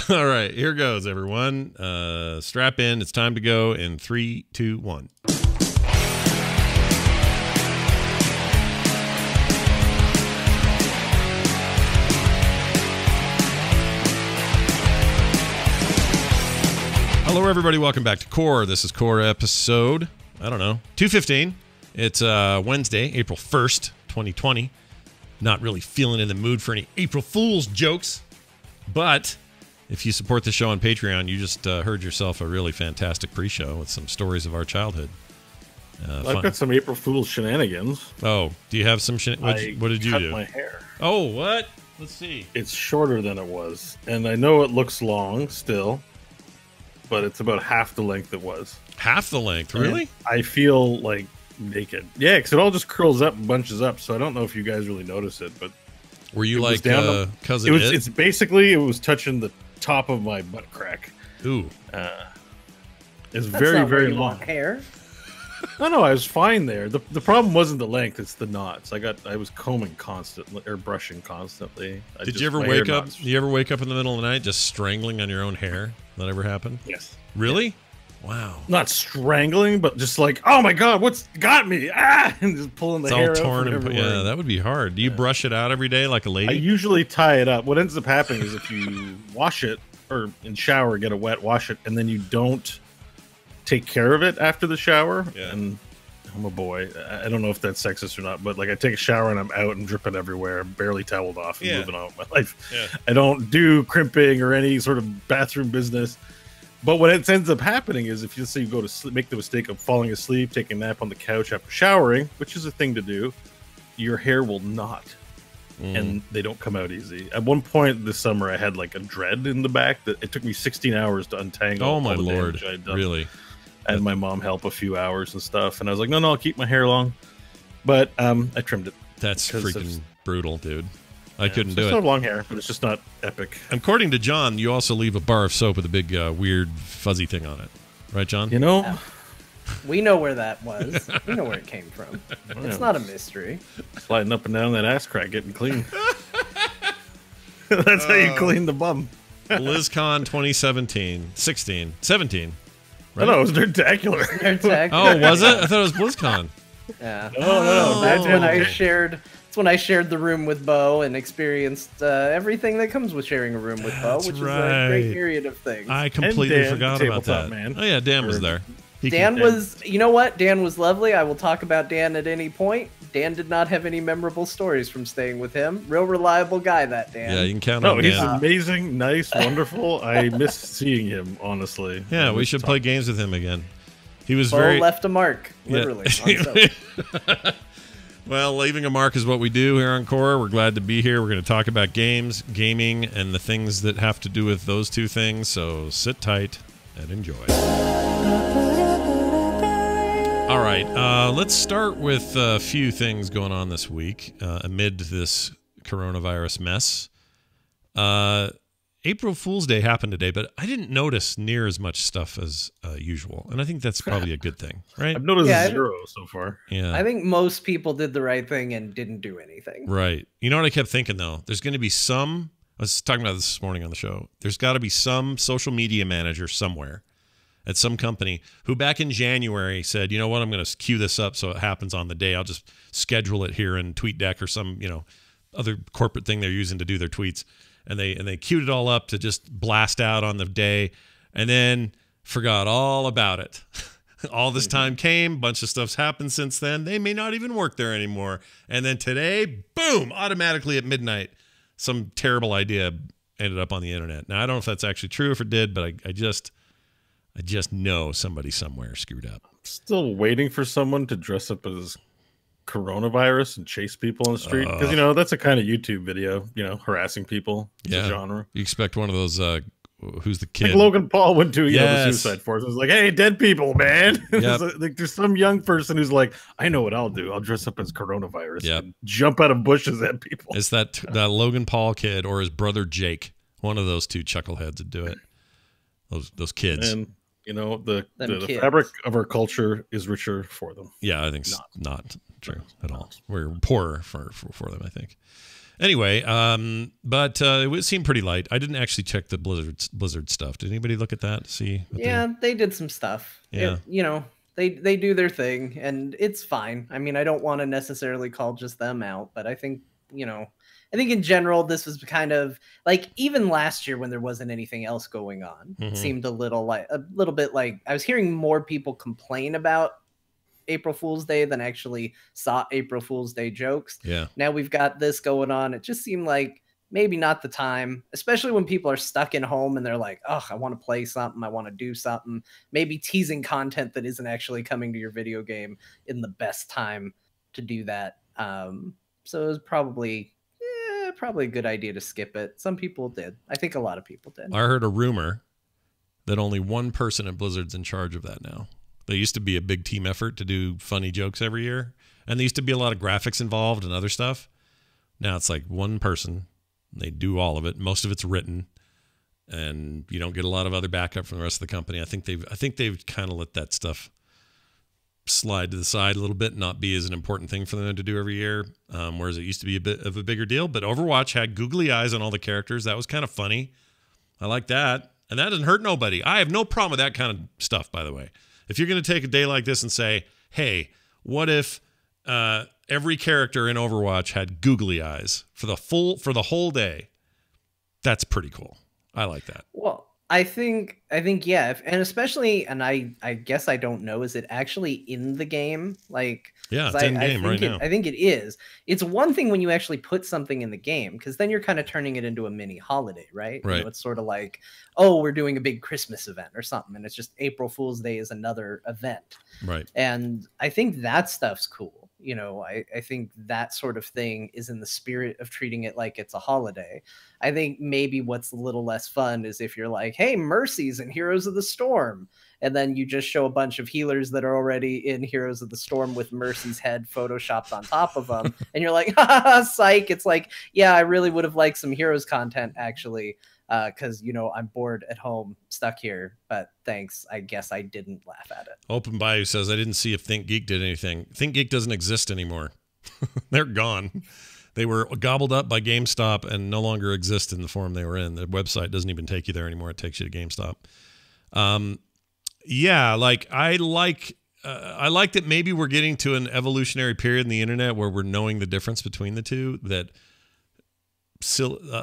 All right, here goes, everyone. Strap in. It's time to go in 3, 2, 1. Hello, everybody. Welcome back to Core. This is Core episode, 215. It's Wednesday, April 1st, 2020. Not really feeling in the mood for any April Fool's jokes. But if you support the show on Patreon, you just heard yourself a really fantastic pre-show with some stories of our childhood. I've got some April Fool's shenanigans. Oh, do you have some what did you do? My hair. Oh, what? Let's see. It's shorter than it was. And I know it looks long still, but it's about half the length it was. Half the length? Really? And I feel like naked. Yeah, because it all just curls up and bunches up, so I don't know if you guys really notice it, but were you like cousin it? It's basically, it was touching the top of my butt crack. Ooh. It's very, very long. Hair? No, I was fine there. The problem wasn't the length, it's the knots. I was combing constantly, or brushing constantly. Did you ever wake up? You ever wake up in the middle of the night just strangling on your own hair? That ever happened? Yes. Really? Wow. Not strangling, but just like, oh my god, what's got me? Ah, and just pulling the hair out from everywhere. Yeah, that would be hard. Do you brush it out every day like a lady? I usually tie it up. What ends up happening is if you wash it or in shower, get a wet, wash it, and then you don't take care of it after the shower. Yeah. And I'm a boy. I don't know if that's sexist or not, but like I take a shower and I'm out and dripping everywhere, barely toweled off and moving on with my life. Yeah. I don't do crimping or any sort of bathroom business. But what ends up happening is if you say you go to sleep, make the mistake of falling asleep, taking a nap on the couch after showering, which is a thing to do, your hair will knot. And they don't come out easy. At one point this summer, I had like a dread in the back that it took me 16 hours to untangle. Oh my lord! Really? I had my mom help a few hours and stuff, and I was like, no, I'll keep my hair long. But I trimmed it. That's freaking brutal, dude. I couldn't do it. I still have long hair, but it's just not epic. According to John, you also leave a bar of soap with a big weird fuzzy thing on it. Right, John? You know? No. We know where that was. We know where it came from. It's not a mystery. Sliding up and down that ass crack, getting clean. That's how you clean the bum. BlizzCon 2017. 17. Right? No, it was Nerdtacular. Oh, was it? I thought it was BlizzCon. Yeah. No. That's when I shared. It's when I shared the room with Bo and experienced everything that comes with sharing a room with Bo, which is a great myriad of things. I completely forgot about that. Man. Oh yeah, Dan was there. Dan was, you know what? Dan was lovely. I will talk about Dan at any point. Dan did not have any memorable stories from staying with him. Real reliable guy, that Dan. Yeah, you can count on Dan. He's amazing, nice, wonderful. I miss seeing him, honestly. Yeah, we should play games with him again. He was Bo left a mark, literally. Yeah. Well, leaving a mark is what we do here on Core. We're glad to be here. We're going to talk about games, gaming, and the things that have to do with those two things. So sit tight and enjoy. All right, let's start with a few things going on this week amid this coronavirus mess. April Fool's Day happened today, but I didn't notice near as much stuff as usual, and I think that's probably a good thing, right? I've noticed zero so far. Yeah, I think most people did the right thing and didn't do anything. Right. You know what I kept thinking, though? There's going to be some, I was talking about this morning on the show, there's got to be some social media manager somewhere at some company who back in January said, you know what, I'm going to queue this up so it happens on the day. I'll just schedule it here in TweetDeck or some, other corporate thing they're using to do their tweets. And they queued it all up to just blast out on the day and then forgot all about it. All this time came, bunch of stuff's happened since then. They may not even work there anymore. And then today, boom, automatically at midnight, some terrible idea ended up on the internet. Now, I don't know if that's actually true, if it did, but I just know somebody somewhere screwed up. Still waiting for someone to dress up as coronavirus and chase people on the street, because that's a kind of YouTube video, harassing people. It's a genre. You expect one of those who's the kid, like Logan Paul went to the Suicide Force. It was like, hey, dead people, man. Yep. Like there's some young person who's like, I know what I'll do, I'll dress up as coronavirus and jump out of bushes at people. It's that Logan Paul kid or his brother Jake, one of those two chuckleheads would do it. Those kids. And the fabric of our culture is richer for them. Yeah, I think not true at all. We're poorer for them, I think. Anyway, but it seemed pretty light. I didn't actually check the Blizzard stuff. Did anybody look at that? See? Yeah, they did some stuff. Yeah. They do their thing, and it's fine. I mean, I don't want to necessarily call just them out, but I think, I think in general, this was kind of like, even last year when there wasn't anything else going on, it seemed a little bit like I was hearing more people complain about April Fool's Day than actually saw April Fool's Day jokes. Yeah. Now we've got this going on. It just seemed like maybe not the time, especially when people are stuck in home and they're like, oh, I want to play something. I want to do something. Maybe teasing content that isn't actually coming to your video game in the best time to do that. So it was probably a good idea to skip it. Some people did. I think a lot of people did. I heard a rumor that only one person at Blizzard's in charge of that now. There used to be a big team effort to do funny jokes every year, and there used to be a lot of graphics involved and other stuff. Now it's like one person. They do all of it. Most of it's written, and you don't get a lot of other backup from the rest of the company. I think they've kind of let that stuff slide to the side a little bit, not be as an important thing for them to do every year, whereas it used to be a bit of a bigger deal. But Overwatch had googly eyes on all the characters. That was kind of funny. I like that, and that doesn't hurt nobody. I have no problem with that kind of stuff, by the way. If you're going to take a day like this and say, hey, what if every character in Overwatch had googly eyes for the whole day? That's pretty cool. I like that. Well, I think yeah, and especially, and I guess I don't know, is it actually in the game? Like, yeah, it's in game right now. I think it is. It's one thing when you actually put something in the game, because then you're kind of turning it into a mini holiday, right? Right. It's sort of like, oh, we're doing a big Christmas event or something, and it's just April Fool's Day is another event. Right. And I think that stuff's cool. I think that sort of thing is in the spirit of treating it like it's a holiday. I think maybe what's a little less fun is if you're like, hey, Mercy's in Heroes of the Storm, and then you just show a bunch of healers that are already in Heroes of the Storm with Mercy's head photoshopped on top of them, and you're like, ha ha ha, psych. It's like, yeah, I really would have liked some Heroes content, actually, because, I'm bored at home, stuck here, but thanks. I guess I didn't laugh at it. Open Bayou says, I didn't see if ThinkGeek did anything. ThinkGeek doesn't exist anymore. They're gone. They were gobbled up by GameStop and no longer exist in the form they were in. The website doesn't even take you there anymore. It takes you to GameStop. Yeah, like I like that maybe we're getting to an evolutionary period in the internet where we're knowing the difference between the two, that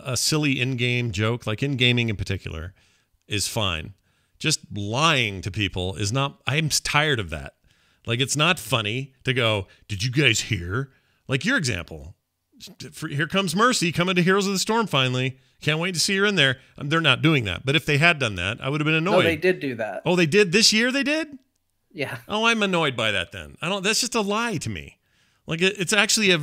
a silly in-game joke, like in gaming in particular, is fine. Just lying to people is not. I'm tired of that. Like, it's not funny to go, did you guys hear? Like your example. Here comes Mercy coming to Heroes of the Storm finally. Can't wait to see her in there. They're not doing that. But if they had done that, I would have been annoyed. No, they did do that. Oh, they did? This year they did? Yeah. Oh, I'm annoyed by that then. That's just a lie to me. Like, it's actually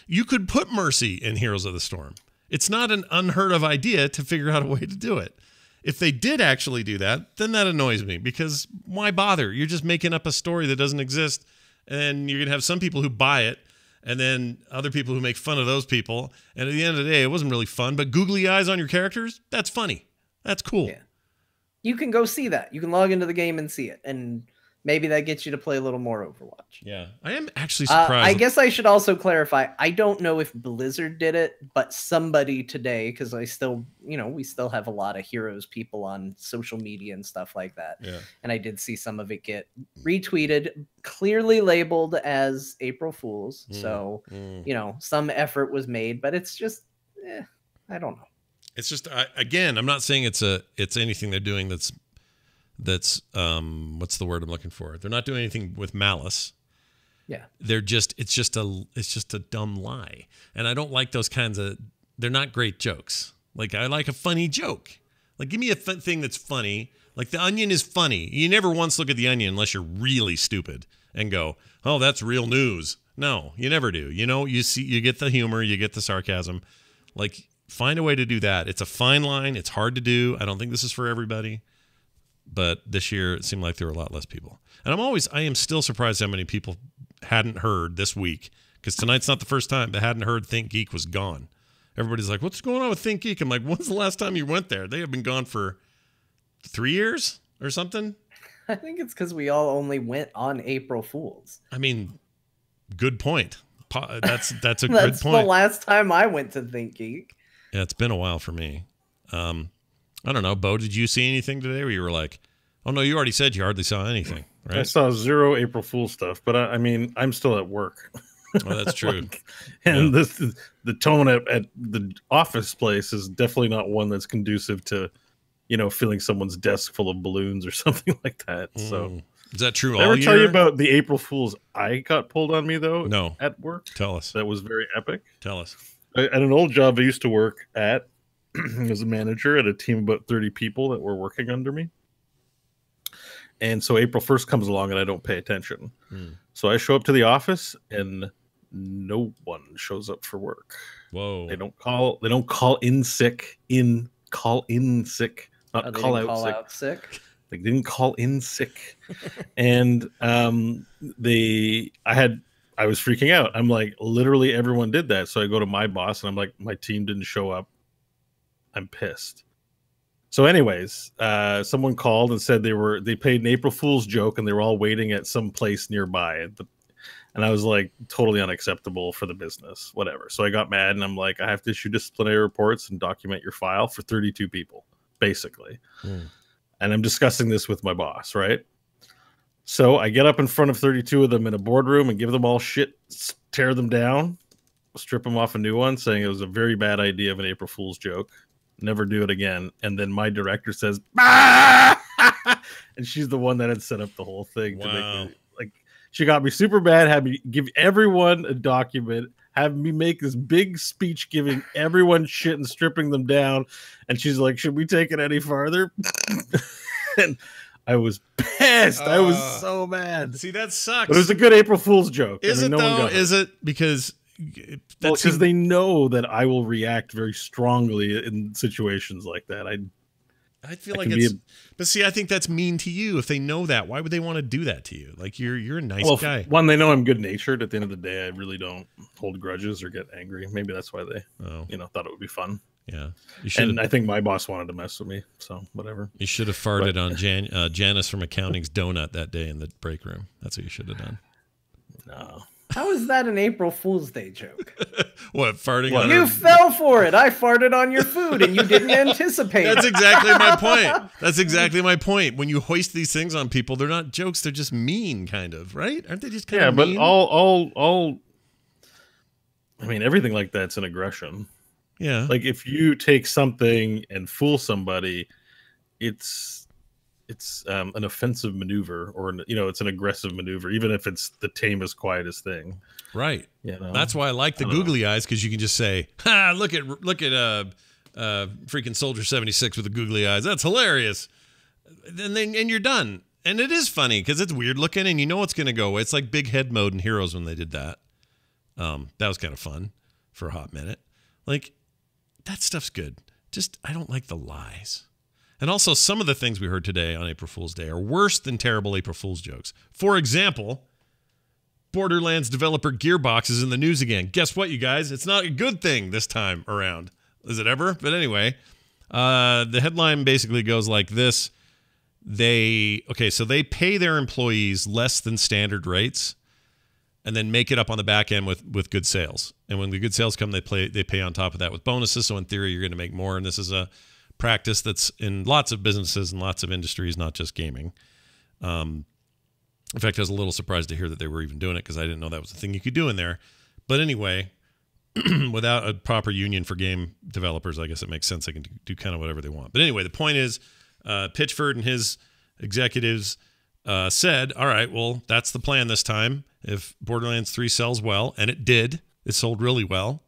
you could put Mercy in Heroes of the Storm. It's not an unheard of idea to figure out a way to do it. If they did actually do that, then that annoys me, because why bother? You're just making up a story that doesn't exist, and you're going to have some people who buy it, and then other people who make fun of those people. And at the end of the day, it wasn't really fun, but googly eyes on your characters, that's funny. That's cool. Yeah. You can go see that. You can log into the game and see it. And maybe that gets you to play a little more Overwatch. Yeah. I am actually surprised. I guess I should also clarify. I don't know if Blizzard did it, but somebody today, because we still have a lot of Heroes people on social media and stuff like that. Yeah. And I did see some of it get retweeted, clearly labeled as April Fools. So, some effort was made, but it's just, I don't know. It's just, again, I'm not saying it's anything they're doing that's what's the word I'm looking for? They're not doing anything with malice. Yeah. It's just a dumb lie. And I don't like those kinds of, they're not great jokes. Like, I like a funny joke. Like, give me a thing that's funny. Like, The Onion is funny. You never once look at The Onion unless you're really stupid and go, oh, that's real news. No, you never do. You get the humor, you get the sarcasm. Like, find a way to do that. It's a fine line. It's hard to do. I don't think this is for everybody. But this year, it seemed like there were a lot less people. And I am still surprised how many people hadn't heard this week, because tonight's not the first time they hadn't heard ThinkGeek was gone. Everybody's like, what's going on with ThinkGeek? I'm like, when's the last time you went there? They have been gone for 3 years or something. I think it's because we all only went on April Fools. I mean, good point. That's a That's good the point. last time I went to ThinkGeek. Yeah, it's been a while for me. I don't know, Bo. Did you see anything today where you were like, "Oh no, you already said you hardly saw anything"? I Right? saw 0 April Fool stuff, but I mean, I'm still at work. Oh, that's true. And the tone at the office place is definitely not one that's conducive to, filling someone's desk full of balloons or something like that. So, is that true? did I all ever tell you year? about the April Fools I got pulled on me though? No. At work. Tell us. That was very epic. Tell us. At an old job I used to work at, as a manager at a team of about 30 people that were working under me. And so April 1st comes along and I don't pay attention. So I show up to the office and no one shows up for work. Whoa. They don't call in sick. Call in sick, not call out sick. They didn't call in sick. And I was freaking out. I'm like, literally everyone did that. So I go to my boss and I'm like, my team didn't show up. I'm pissed. So anyways, someone called and said they paid an April Fool's joke and they were all waiting at some place nearby. And I was like, totally unacceptable for the business, whatever. So I got mad and I'm like, I have to issue disciplinary reports and document your file for 32 people, basically. And I'm discussing this with my boss, right? So I get up in front of 32 of them in a boardroom and give them all shit, tear them down, strip them off a new one, saying it was a very bad idea of an April Fool's joke. Never do it again. And then my director says, bah! And she's the one that had set up the whole thing to make me, like, she got me super bad, had me give everyone a document, have me make this big speech giving everyone shit and stripping them down. And she's like, should we take it any farther? And I was pissed. I was so mad. See, that sucks. But it was a good April Fool's joke. Is it though? Is it? Because because they know that I will react very strongly in situations like that. I feel like it's, but see, I think that's mean to you. If they know that, why would they want to do that to you? Like you're a nice guy. One, they know I'm good natured. At the end of the day, I really don't hold grudges or get angry. Maybe that's why they, thought it would be fun. Yeah, and I think my boss wanted to mess with me, so whatever. You should have farted on Janice from accounting's donut that day in the break room. That's what you should have done. No. How is that an April Fool's Day joke? What, farting on You fell for it. I farted on your food and you didn't anticipate. That's exactly my point. That's exactly my point. When you hoist these things on people, they're not jokes. They're just mean, kind of, right? Aren't they just kind of mean? Yeah, but all I mean, everything like that's an aggression. Yeah. Like if you take something and fool somebody, it's an offensive maneuver, or it's an aggressive maneuver, even if it's the tamest, quietest thing. Right. That's why I like the googly eyes, because you can just say, "Ha! Look at freaking Soldier 76 with the googly eyes. That's hilarious." And you're done. And it is funny because it's weird looking, and you know it's going to go away. It's like big head mode in Heroes when they did that. That was kind of fun for a hot minute. Like that stuff's good. Just I don't like the lies. And also, some of the things we heard today on April Fool's Day are worse than terrible April Fool's jokes. For example, Borderlands developer Gearbox is in the news again. Guess what, you guys? It's not a good thing this time around. Is it ever? But anyway, the headline basically goes like this. They pay their employees less than standard rates and then make it up on the back end with good sales. And when the good sales come, they pay on top of that with bonuses. So in theory, you're going to make more. And this is a practice that's in lots of businesses and lots of industries, not just gaming. In fact, I was a little surprised to hear that they were even doing it because I didn't know that was a thing you could do in there. But anyway, without a proper union for game developers, I guess it makes sense. They can do kind of whatever they want. But anyway, the point is Pitchford and his executives said, all right, well, that's the plan this time. If Borderlands 3 sells well, and it did, it sold really well,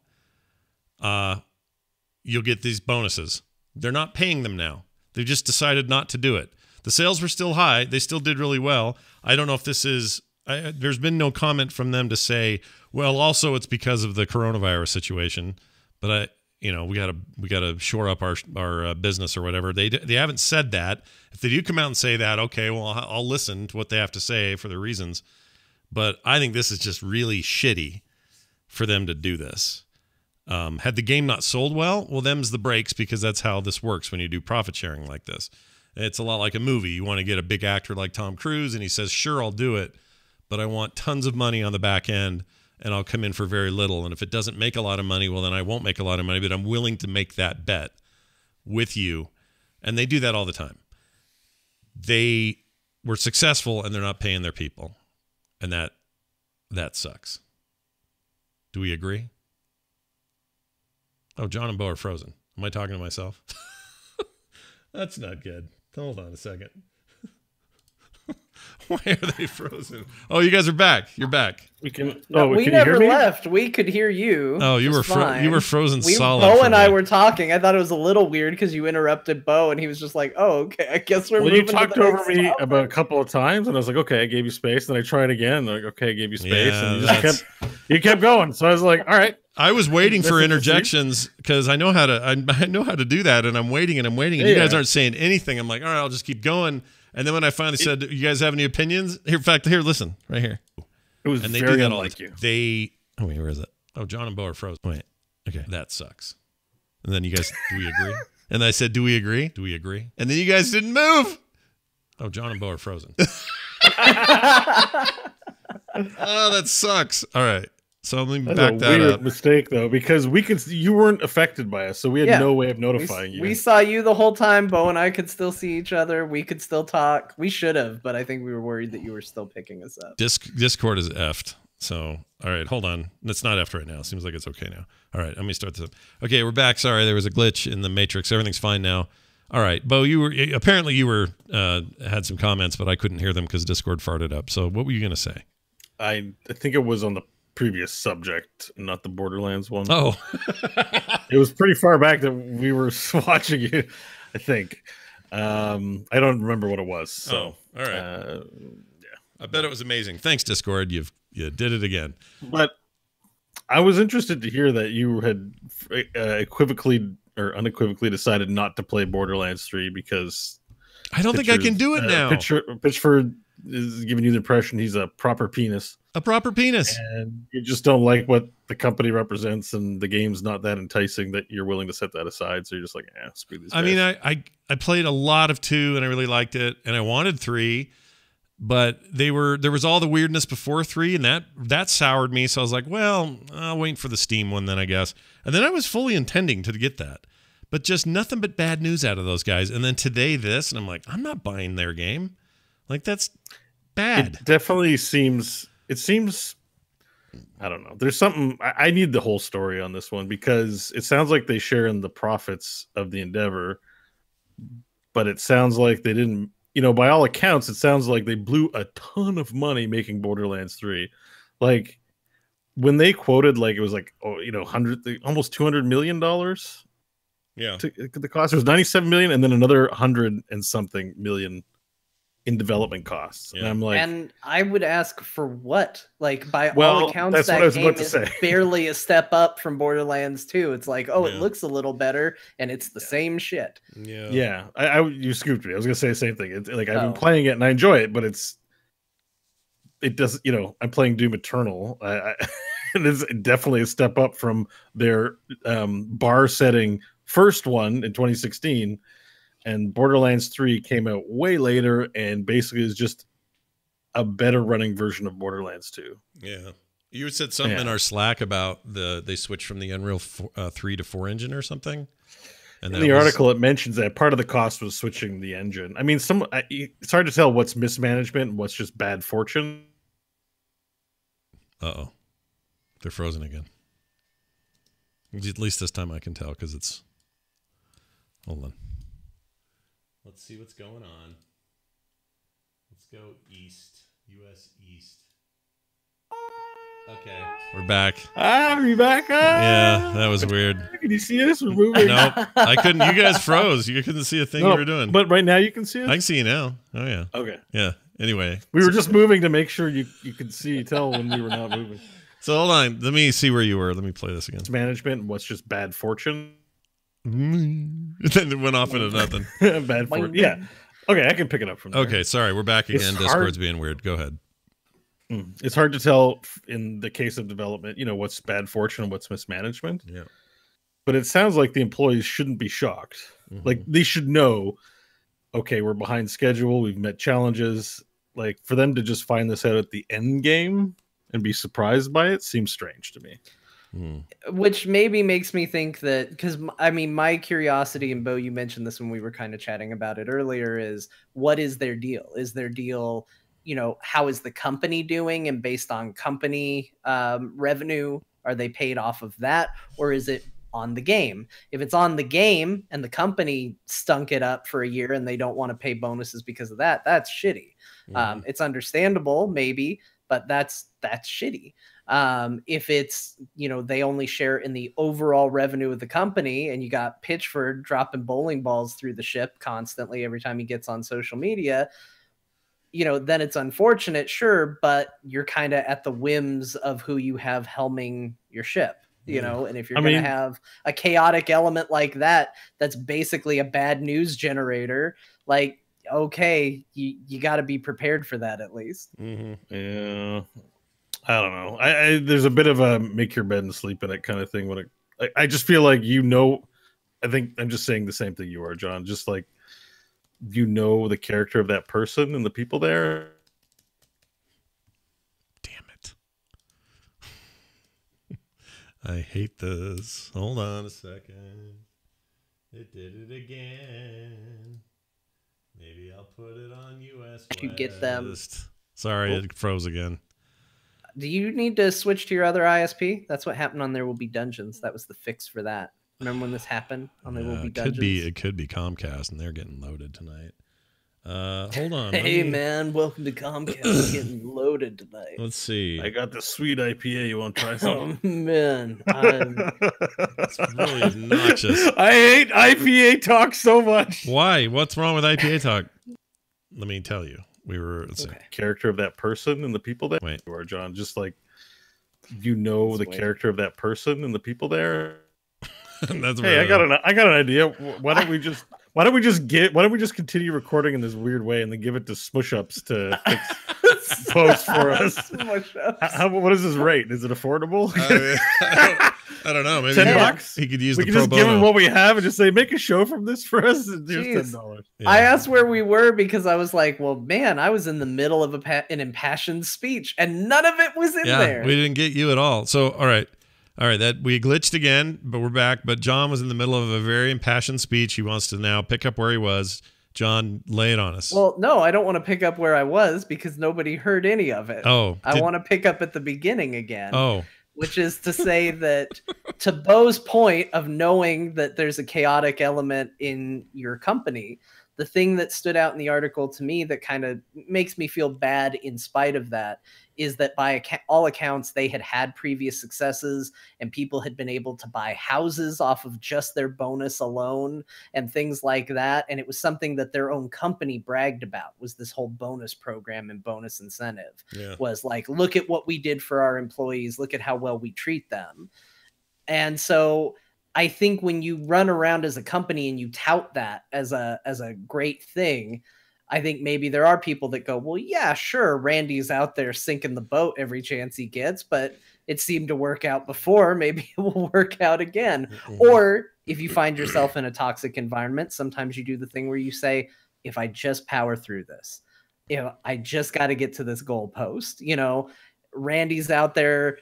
you'll get these bonuses. They're not paying them now. They've just decided not to do it. The sales were still high. They still did really well. I don't know if this is... there's been no comment from them to say, well, also it's because of the coronavirus situation. But we gotta shore up our business or whatever. They haven't said that. If they do come out and say that, okay, well, I'll listen to what they have to say for their reasons. But I think this is just really shitty for them to do this. Had the game not sold well them's the breaks, because that's how this works when you do profit sharing like this. It's a lot like a movie. You want to get a big actor like Tom Cruise, and he says, sure, I'll do it, but I want tons of money on the back end, and I'll come in for very little. And if it doesn't make a lot of money, well, then I won't make a lot of money, but I'm willing to make that bet with you. And they do that all the time. They were successful and they're not paying their people. And that sucks. Do we agree? Oh, John and Bo are frozen. Am I talking to myself? That's not good. Hold on a second. Why are they frozen? Oh, you guys are back. You're back. We can. No, Oh, we can never you hear me? left. We could hear you. Oh, you were frozen solid. Bo for and me. I were talking. I thought it was a little weird because you interrupted Bo, and he was just like, "Oh, okay. I guess we're Well, moving." you talked to the over next me topic." about a couple of times, and I was like, "Okay, I gave you space." Then I tried again. Like, "Okay, I gave you space," Yeah, and you kept going. So I was like, "All right." I was waiting for Listen to interjections because I know how to. I know how to do that, and I'm waiting, and you guys aren't saying anything. I'm like, all right, I'll just keep going. And then when I finally said, "You guys have any opinions?" Here, in fact, here, listen, right here. It was And they very do that all the unlike time. you. Wait, where is it? Oh, John and Bo are frozen. Wait, okay, that sucks. And then you guys, do we agree? And I said, do we agree? Do we agree? And then you guys didn't move. Oh, John and Bo are frozen. Oh, that sucks. All right. So let me That's back a that weird up. mistake, though, because you weren't affected by us, so we had Yeah. no way of notifying you. We saw you the whole time. Bo and I could still see each other. We could still talk. We should have, but I think we were worried that you were still picking us up. Discord is effed. So, all right, hold on. It's not effed right now. Seems like it's okay now. All right, let me start this up. Okay, we're back. Sorry, there was a glitch in the Matrix. Everything's fine now. All right, Bo, you were had some comments, but I couldn't hear them because Discord farted up. So, what were you gonna say? I think it was on the previous subject, not the Borderlands one. Oh, It was pretty far back that we were watching you, I think. I don't remember what it was. So, all right. I bet it was amazing. Thanks, Discord. You did it again. but I was interested to hear that you had equivocally or unequivocally decided not to play Borderlands 3 because I don't think I can do it now. Pitchford is giving you the impression he's a proper penis. A proper penis. And you just don't like what the company represents, and the game's not that enticing that you're willing to set that aside. So you're just like, screw these guys. I mean, I played a lot of 2 and I really liked it, and I wanted 3, but there was all the weirdness before 3, and that soured me. So I was like, well, I'll wait for the Steam one then, I guess. And then I was fully intending to get that, but just nothing but bad news out of those guys. And then today this, and I'm like, I'm not buying their game. Like, that's bad. It definitely seems. It seems. I don't know. There's something. I need the whole story on this one because it sounds like they share in the profits of the endeavor, but it sounds like they didn't. By all accounts, it sounds like they blew a ton of money making Borderlands 3. Like when they quoted, like it was like almost $200 million. Yeah. The cost was 97 million, and then another 100 and something million in development costs. Yeah. And I'm like, And I would ask for what? Like, by Well, all accounts, that's what I that was game about to is say. barely a step up from Borderlands 2. It's like, oh, Yeah. it looks a little better, and it's the same shit. Yeah. yeah, you scooped me. I was gonna say the same thing. It's like I've been Oh. playing it and I enjoy it, but it does. I'm playing Doom Eternal. And it's definitely a step up from their bar-setting first one in 2016. And Borderlands 3 came out way later and basically is just a better running version of Borderlands 2. Yeah. You said something in our Slack about they switched from the Unreal 3 to 4 engine or something. And in the article, it mentions that part of the cost was switching the engine. I mean, it's hard to tell what's mismanagement and what's just bad fortune. Uh-oh. They're frozen again. At least this time I can tell because it's... Hold on. Let's see what's going on. Let's go east. U.S. East. Okay. We're back. Are you back? Yeah, that was weird. Can you see us? We're moving. Nope. I couldn't. You guys froze. You couldn't see a thing No, you were doing. But right now you can see us? I can see you now. Oh, yeah. Okay. Yeah. Anyway. We were just moving to make sure you could tell when we were not moving. So hold on. Let me see where you were. Let me play this again. It's management and what's just bad fortune. And then it went off into nothing. Bad fortune. Yeah. Okay, I can pick it up from there. Okay, sorry. We're back again. It's Discord's hard- being weird. Go ahead. It's hard to tell in the case of development, what's bad fortune and what's mismanagement. Yeah. But it sounds like the employees shouldn't be shocked. Mhm. Like they should know, okay, we're behind schedule. We've met challenges. Like for them to just find this out at the end game and be surprised by it seems strange to me. Which maybe makes me think that, because I mean, my curiosity, and Bo, you mentioned this when we were kind of chatting about it earlier, is what is their deal? Is their deal, you know, how is the company doing? And based on company revenue, are they paid off of that? Or is it on the game? If it's on the game and the company stunk it up for a year and they don't want to pay bonuses because of that, that's shitty. It's understandable, maybe, but that's shitty. If it's, you know, they only share in the overall revenue of the company, and you got Pitchford dropping bowling balls through the ship constantly every time he gets on social media, you know, then it's unfortunate, sure, but you're kind of at the whims of who you have helming your ship, you know. And if you're going to have a chaotic element like that, that's basically a bad news generator, like, okay, you got to be prepared for that at least. Yeah. I don't know. I there's a bit of a make your bed and sleep in it kind of thing when I just feel like, you know, I think I'm just saying the same thing you are, John. Just like, you know, the character of that person and the people there. Damn it. I hate this. Hold on a second. It did it again. Maybe I'll put it on US West. You get them. Sorry, it froze again. Do you need to switch to your other ISP? That's what happened on There Will Be Dungeons. That was the fix for that. Remember when this happened on There Will Be Dungeons? It could be Comcast, and they're getting loaded tonight. Hold on. Hey, man, welcome to Comcast. Getting loaded tonight. Let's see. I got the sweet IPA. You want to try some? Oh, man. It's really obnoxious. I hate IPA talk so much. Why? What's wrong with IPA talk? Let me tell you. Let's see. Character of that person and the people there. Wait. You are, John. Just like, you know, the character of that person and the people there. That's hey, I got an idea. Why don't we just continue recording in this weird way and then give it to Smush Ups to fix post for us? What is his rate? Is it affordable? I don't know. Maybe $10. He could use we the can pro just bono. give him what we have and just say, make a show from this for us. And here's $10. Yeah. I asked where we were because I was like, well, man, I was in the middle of an impassioned speech and none of it was in there. We didn't get you at all. So, all right. That we glitched again, but we're back. But John was in the middle of a very impassioned speech. He wants to now pick up where he was. John, lay it on us. Well, no, I don't want to pick up where I was because nobody heard any of it. I want to pick up at the beginning again. Which is to say that, to Bo's point of knowing that there's a chaotic element in your company, the thing that stood out in the article to me that kind of makes me feel bad in spite of that is that by all accounts, they had previous successes and people had been able to buy houses off of just their bonus alone and things like that. And it was something that their own company bragged about, was this whole bonus program and bonus incentive. Was like, look at what we did for our employees. Look at how well we treat them. And so I think when you run around as a company and you tout that as a great thing, I think maybe there are people that go, well, yeah, sure, Randy's out there sinking the boat every chance he gets, but it seemed to work out before. Maybe it will work out again. Or if you find yourself in a toxic environment, sometimes you do the thing where you say, if I just power through this, I just got to get to this goalpost. You know, Randy's out there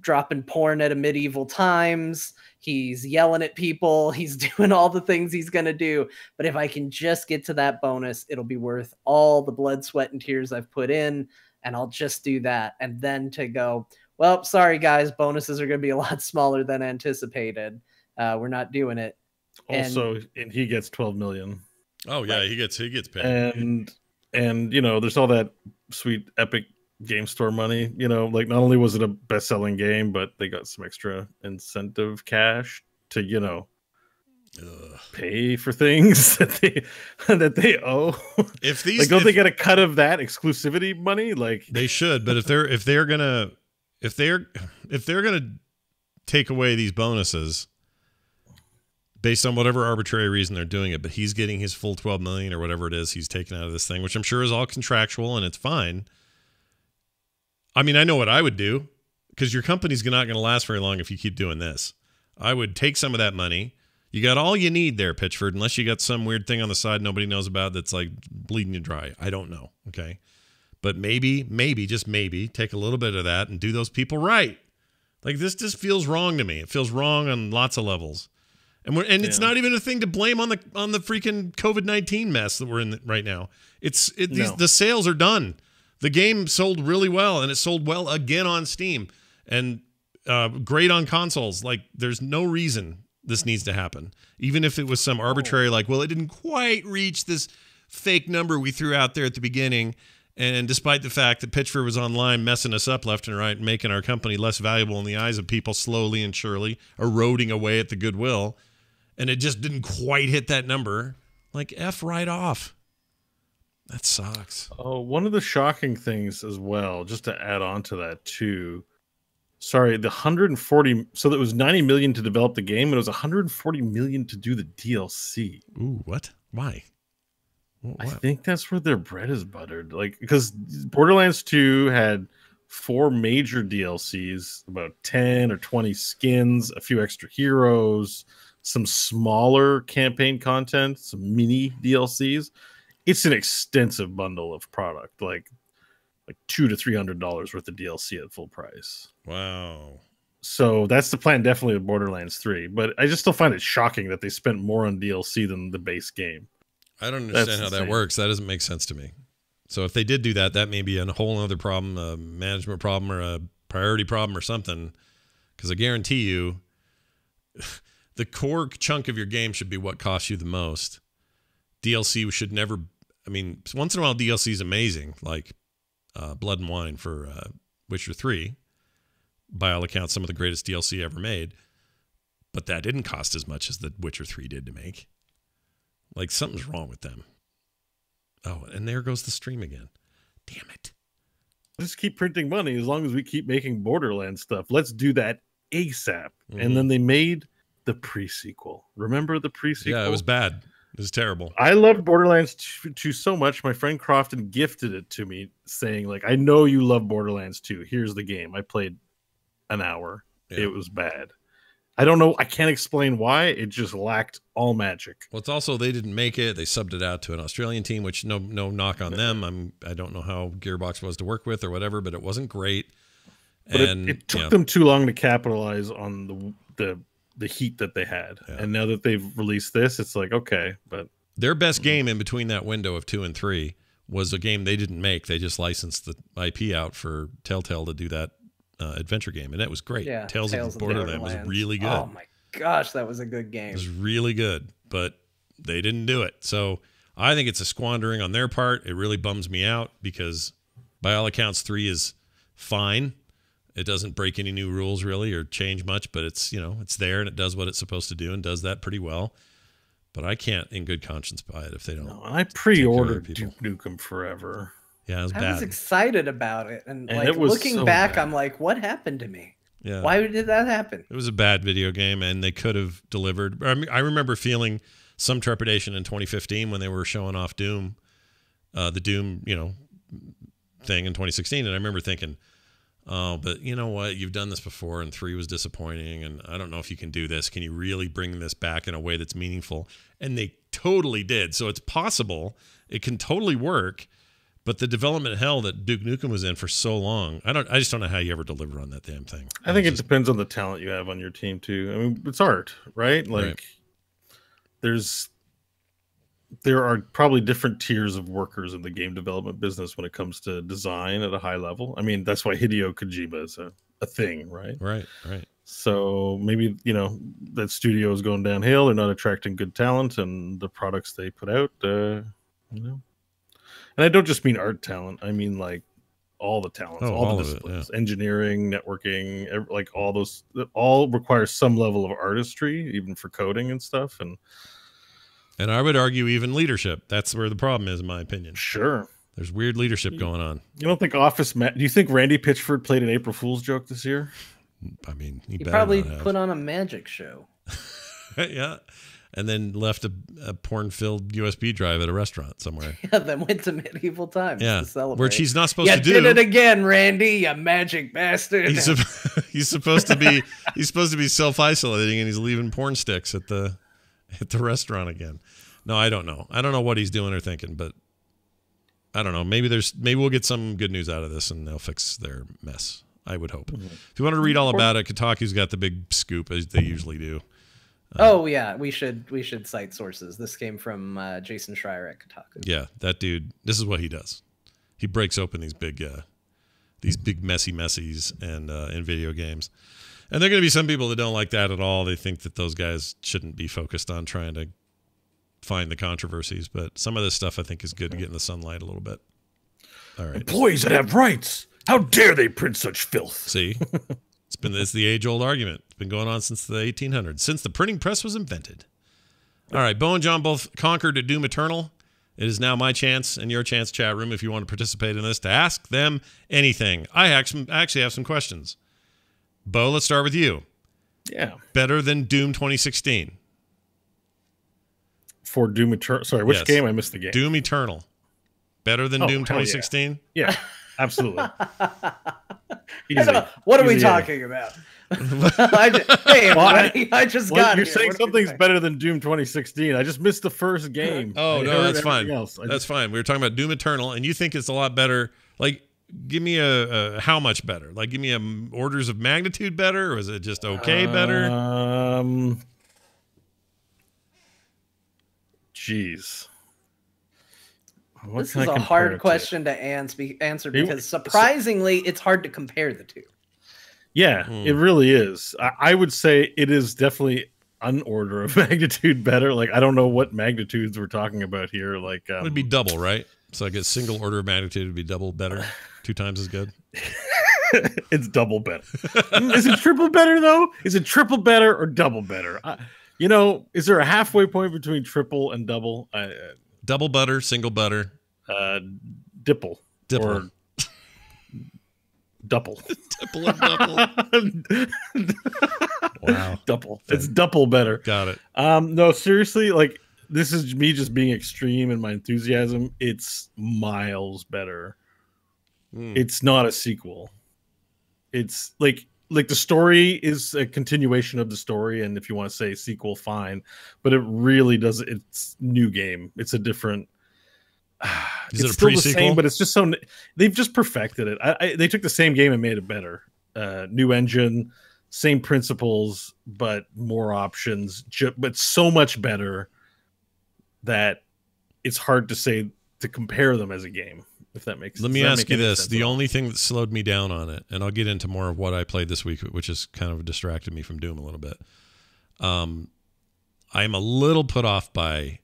dropping porn at a medieval times. He's yelling at people. He's doing all the things he's going to do. But if I can just get to that bonus, it'll be worth all the blood, sweat, and tears I've put in. And I'll just do that. And then to go, well, sorry, guys, bonuses are going to be a lot smaller than anticipated. We're not doing it. Also, and he gets 12 million. Oh, yeah, he gets paid. And you know, there's all that sweet Epic Game Store money, you know, like not only was it a best-selling game, but they got some extra incentive cash to, you know, pay for things that they owe. If these don't they get a cut of that exclusivity money? Like they should, but if they're gonna take away these bonuses based on whatever arbitrary reason they're doing it, but he's getting his full 12 million or whatever it is he's taken out of this thing, which I'm sure is all contractual and it's fine. I mean, I know what I would do, because your company's not going to last very long if you keep doing this. I would take some of that money. You got all you need there, Pitchford, unless you got some weird thing on the side nobody knows about that's like bleeding you dry. I don't know, okay? but maybe, just maybe, take a little bit of that and do those people right. Like, this just feels wrong to me. It feels wrong on lots of levels. And it's not even a thing to blame on the freaking COVID-19 mess that we're in right now. The sales are done. The game sold really well, and it sold well again on Steam, and great on consoles. Like, there's no reason this needs to happen. Even if it was some arbitrary, like, well, it didn't quite reach this fake number we threw out there at the beginning. And despite the fact that Pitchford was online messing us up left and right, making our company less valuable in the eyes of people slowly and surely, eroding away at the goodwill, and it just didn't quite hit that number, like, F right off. That sucks. Oh, one of the shocking things as well, just to add on to that too. Sorry, the 140. So that was 90 million to develop the game, and it was 140 million to do the DLC. Ooh, what? Why? What? I think that's where their bread is buttered. Like, because Borderlands 2 had 4 major DLCs, about 10 or 20 skins, a few extra heroes, some smaller campaign content, some mini DLCs. It's an extensive bundle of product, like $200 to $300 worth of DLC at full price. Wow. So that's the plan, definitely, with Borderlands 3. But I just still find it shocking that they spent more on DLC than the base game. I don't understand how that works. That doesn't make sense to me. So if they did do that, that may be a whole other problem, a management problem or a priority problem or something. Because I guarantee you, the core chunk of your game should be what costs you the most. DLC should never... I mean, once in a while, DLC is amazing, like Blood and Wine for Witcher 3. By all accounts, some of the greatest DLC ever made. But that didn't cost as much as the Witcher 3 did to make. Like, something's wrong with them. Oh, and there goes the stream again. Damn it. Just keep printing money as long as we keep making Borderlands stuff. Let's do that ASAP. Mm-hmm. And then they made the pre-sequel. Remember the pre-sequel? Yeah, it was bad. It was terrible. I loved Borderlands 2 so much. My friend Crofton gifted it to me, saying, like, I know you love Borderlands 2. Here's the game. I played an hour. Yeah. It was bad. I don't know. I can't explain why. It just lacked all magic. Well, it's also they didn't make it. They subbed it out to an Australian team, which no knock on them. I don't know how Gearbox was to work with or whatever, but it wasn't great. But it took them too long to capitalize on the heat that they had. Yeah. And now that they've released this, it's like, okay, but their best game in between that window of 2 and 3 was a game they didn't make. They just licensed the IP out for Telltale to do that adventure game, and that was great. Yeah, Tales of Borderlands was really good. Oh my gosh, that was a good game. It was really good, but they didn't do it. So I think it's a squandering on their part. It really bums me out because by all accounts 3 is fine. It doesn't break any new rules really or change much, but it's, it's there and it does what it's supposed to do and does that pretty well. But I can't in good conscience buy it if they don't. No, I pre-ordered Duke Nukem Forever. Yeah, it was bad. I was excited about it. And like, looking back, bad. I'm like, what happened to me? Yeah. Why did that happen? It was a bad video game, and they could have delivered. I remember feeling some trepidation in 2015 when they were showing off Doom, the Doom, thing in 2016. And I remember thinking, oh, but you know what? You've done this before, and 3 was disappointing, and I don't know if you can do this. Can you really bring this back in a way that's meaningful? And they totally did. So it's possible. It can totally work. But the development hell that Duke Nukem was in for so long, I just don't know how you ever deliver on that damn thing. I think it depends on the talent you have on your team too. I mean, it's art, right? Like, there are probably different tiers of workers in the game development business when it comes to design at a high level. I mean, that's why Hideo Kojima is a thing, right? Right. So maybe, that studio is going downhill. They're not attracting good talent, and the products they put out, And I don't just mean art talent. I mean, like, all the talents, all the disciplines, engineering, networking, like all those, all require some level of artistry, even for coding and stuff. And I would argue even leadership. That's where the problem is, in my opinion. Sure. There's weird leadership going on. You don't think do you think Randy Pitchford played an April Fool's joke this year? I mean, he probably put on a magic show. Yeah. And then left a porn-filled USB drive at a restaurant somewhere. Yeah, then went to Medieval Times to celebrate. Which he's not supposed to do. You did it again, Randy, you magic bastard. He's supposed to be self-isolating, and he's leaving porn sticks at the restaurant again. No, I don't know. I don't know what he's doing or thinking, but I don't know. Maybe we'll get some good news out of this and they'll fix their mess. I would hope. If you want to read all about it, Kotaku's got the big scoop as they usually do. Oh yeah, we should cite sources. This came from Jason Schreier at Kotaku. Yeah, that dude. This is what he does. He breaks open these big messy messies and in video games. And there are going to be some people that don't like that at all. They think that those guys shouldn't be focused on trying to find the controversies. But some of this stuff I think is good to get in the sunlight a little bit. All right. Employees that have rights. How dare they print such filth? See, it's the age-old argument. It's been going on since the 1800s, since the printing press was invented. All right, Bo and John both conquered at Doom Eternal. It is now my chance and your chance, chat room, if you want to participate in this, to ask them anything. I actually have some questions. Bo, let's start with you. Yeah. Better than Doom 2016? For Doom Eternal. Sorry, which game? I missed the game. Doom Eternal. Better than Doom 2016? Yeah, absolutely. What are we talking about? I just got You're saying something's better than Doom 2016. I just missed the first game. Oh, no, that's fine. That's fine. We were talking about Doom Eternal, and you think it's a lot better. Like, give me a how much better? Like, give me a orders of magnitude better, or is it just okay better? Jeez. This is a hard question to answer because surprisingly, it's hard to compare the two. Yeah, it really is. I would say it is definitely an order of magnitude better. Like, I don't know what magnitudes we're talking about here. Like, it would be double, right? So I guess single order of magnitude would be double better, 2 times as good. It's double better. Is it triple better though? Is it triple better or double better? Is there a halfway point between triple and double? Double butter, single butter. Dipple. Or double. Dipple and double. Wow. Double. It's double better. Got it. No, seriously, like, this is me just being extreme in my enthusiasm. It's miles better. It's not a sequel. It's like the story is a continuation of the story, and if you want to say sequel, fine. But it really does. It's new game. It's a different. Is it a still pre-sequel? the same, but it's just so they've just perfected it. They took the same game and made it better. New engine, same principles, but more options. But so much better that it's hard to compare them as a game. If that makes sense. Let me ask you this. The only thing that slowed me down on it, and I'll get into more of what I played this week, which has kind of distracted me from Doom a little bit. I'm a little put off by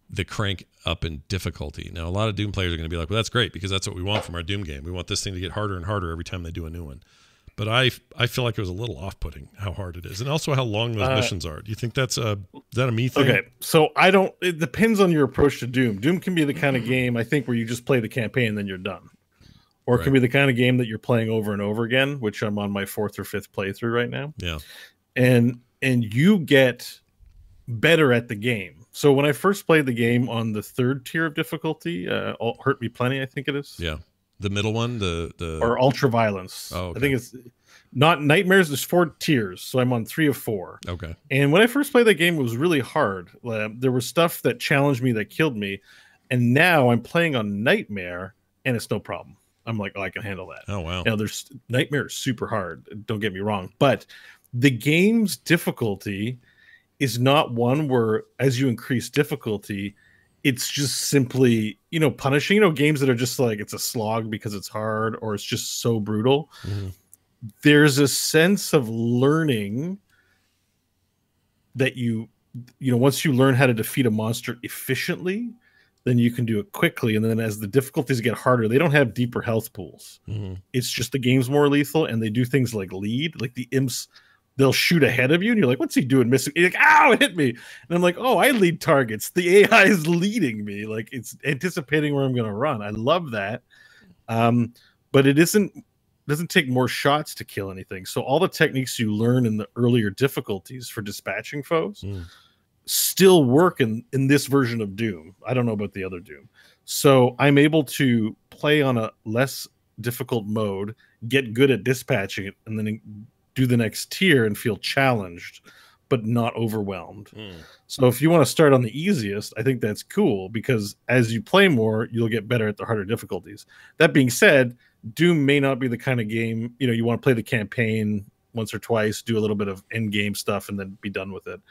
the crank up in difficulty. Now, a lot of Doom players are going to be like, well, that's great because that's what we want from our Doom game. We want this thing to get harder and harder every time they do a new one. But I feel like it was a little off-putting how hard it is, and also how long those missions are. Do you think is that a me thing? Okay, so it depends on your approach to Doom. Doom can be the kind of game, I think, where you just play the campaign and then you're done. Or it can be the kind of game that you're playing over and over again, which I'm on my 4th or 5th playthrough right now. Yeah. And you get better at the game. So when I first played the game on the 3rd tier of difficulty, Hurt Me Plenty, I think it is. Yeah. The middle one, or Ultra Violence. Oh, okay. I think it's not Nightmares. There's 4 tiers, so I'm on 3 of 4. Okay. And when I first played that game, it was really hard. There was stuff that challenged me, that killed me, and now I'm playing on Nightmare, and it's no problem. I'm like, I can handle that. Oh wow. There's Nightmare is super hard. Don't get me wrong, but the game's difficulty is not one where, as you increase difficulty, it's just simply, punishing, games that are just like, it's a slog because it's hard, or it's just so brutal. Mm-hmm. There's a sense of learning that once you learn how to defeat a monster efficiently, then you can do it quickly. And then as the difficulties get harder, they don't have deeper health pools. Mm-hmm. It's just the game's more lethal, and they do things like lead, like the imps. They'll shoot ahead of you, and you're like, what's he doing? Missing? You're like, ow, it hit me. And I'm like, oh, I lead targets. The AI is leading me. Like, it's anticipating where I'm going to run. I love that. But it doesn't take more shots to kill anything. So all the techniques you learn in the earlier difficulties for dispatching foes still work in this version of Doom. I don't know about the other Doom. So I'm able to play on a less difficult mode, get good at dispatching it, and then do the next tier and feel challenged but not overwhelmed. So if you want to start on the easiest, I think that's cool, because as you play more, you'll get better at the harder difficulties. That being said, Doom may not be the kind of game, you want to play the campaign once or twice, do a little bit of end game stuff, and then be done with it.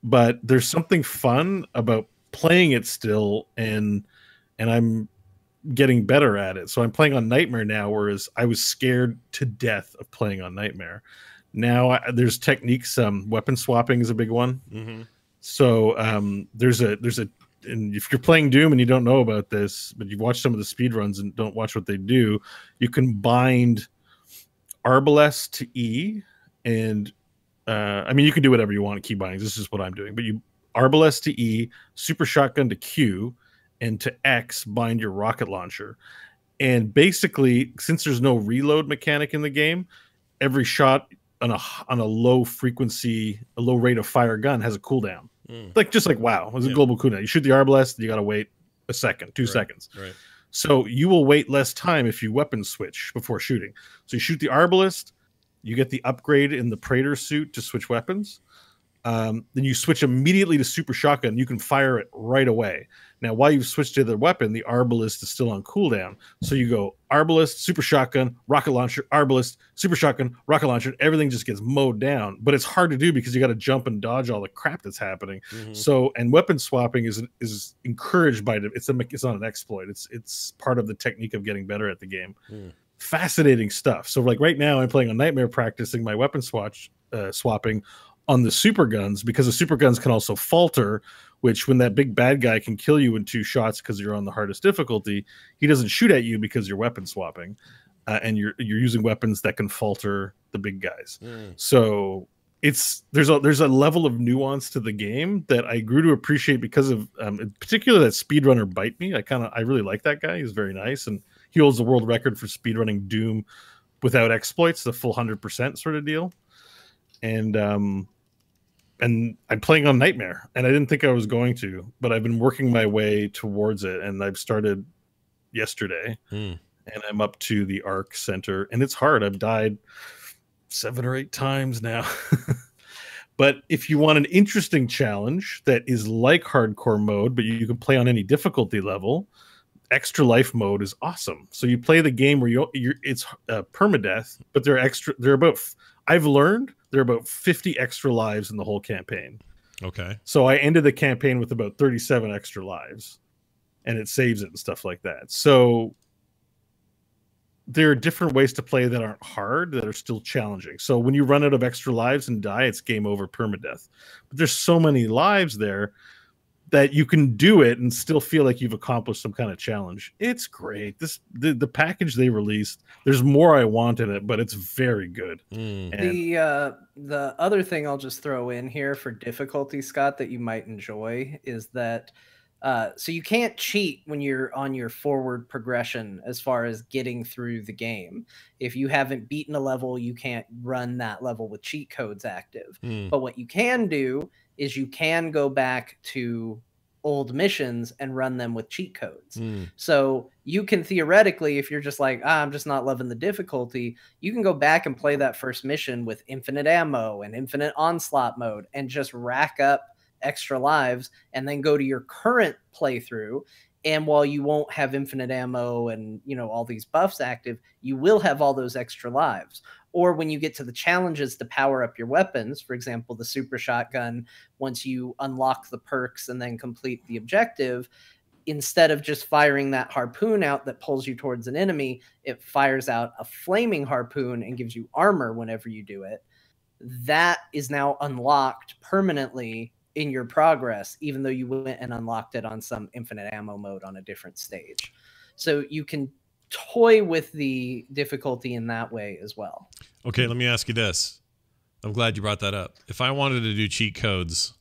But there's something fun about playing it still, and I'm getting better at it. So I'm playing on Nightmare now, whereas I was scared to death of playing on Nightmare. Now there's techniques. Weapon swapping is a big one. Mm-hmm. So there's a and if you're playing Doom and you don't know about this, but you've watched some of the speed runs and don't watch what they do, you can bind Arbalest to E, and you can do whatever you want at key bindings. This is what I'm doing, but you Arbalest to E, Super Shotgun to Q, and to X bind your rocket launcher. And basically, since there's no reload mechanic in the game, every shot on a low frequency, a low rate of fire gun has a cooldown. Just like WoW, it's a global cooldown. You shoot the Arbalest, you got to wait a second, 2 seconds. Right. So you will wait less time if you weapon switch before shooting. So you shoot the Arbalest, you get the upgrade in the Praetor suit to switch weapons. Then you switch immediately to Super Shotgun. You can fire it right away. Now, while you've switched to the weapon, the Arbalest is still on cooldown. So you go Arbalest, Super Shotgun, Rocket Launcher, Arbalest, Super Shotgun, Rocket Launcher. Everything just gets mowed down. But it's hard to do because you got to jump and dodge all the crap that's happening. So, and weapon swapping is encouraged by it. It's not an exploit. It's part of the technique of getting better at the game. Fascinating stuff. So, like right now, I'm playing on Nightmare, practicing my weapon swapping on the super guns, because the super guns can also falter, which when that big bad guy can kill you in 2 shots because you're on the hardest difficulty, he doesn't shoot at you because you're weapon swapping, and you're using weapons that can falter the big guys. So there's a level of nuance to the game that I grew to appreciate because of in particular that speedrunner Bite Me. I really like that guy. He's very nice, and he holds the world record for speedrunning Doom without exploits, the full 100% sort of deal. And I'm playing on Nightmare, and I didn't think I was going to, but I've been working my way towards it, and I've started yesterday, and I'm up to the Arc Center, and it's hard. I've died 7 or 8 times now. But if you want an interesting challenge that is like hardcore mode, but you can play on any difficulty level, Extra Life mode is awesome. So you play the game where it's permadeath, but I've learned there are about 50 extra lives in the whole campaign. Okay. So I ended the campaign with about 37 extra lives, and it saves it and stuff like that. So there are different ways to play that aren't hard, that are still challenging. So when you run out of extra lives and die, it's game over, permadeath. But there's so many lives there that you can do it and still feel like you've accomplished some kind of challenge. It's great. The package they released, there's more I want in it, but it's very good. And The other thing I'll just throw in here for difficulty, Scott, that you might enjoy is that so you can't cheat when you're on your forward progression as far as getting through the game. If you haven't beaten a level, you can't run that level with cheat codes active. But what you can do is you can go back to old missions and run them with cheat codes. So you can theoretically, if you're just like, I'm just not loving the difficulty, you can go back and play that first mission with infinite ammo and infinite onslaught mode and just rack up extra lives, and then go to your current playthrough. And while you won't have infinite ammo and, all these buffs active, you will have all those extra lives. Or when you get to the challenges to power up your weapons, for example, the Super Shotgun, once you unlock the perks and then complete the objective, instead of just firing that harpoon out that pulls you towards an enemy, it fires out a flaming harpoon and gives you armor whenever you do it. That is now unlocked permanently in your progress, even though you went and unlocked it on some infinite ammo mode on a different stage. So you can toy with the difficulty in that way as well. Okay, let me ask you this. I'm glad you brought that up. If I wanted to do cheat codes,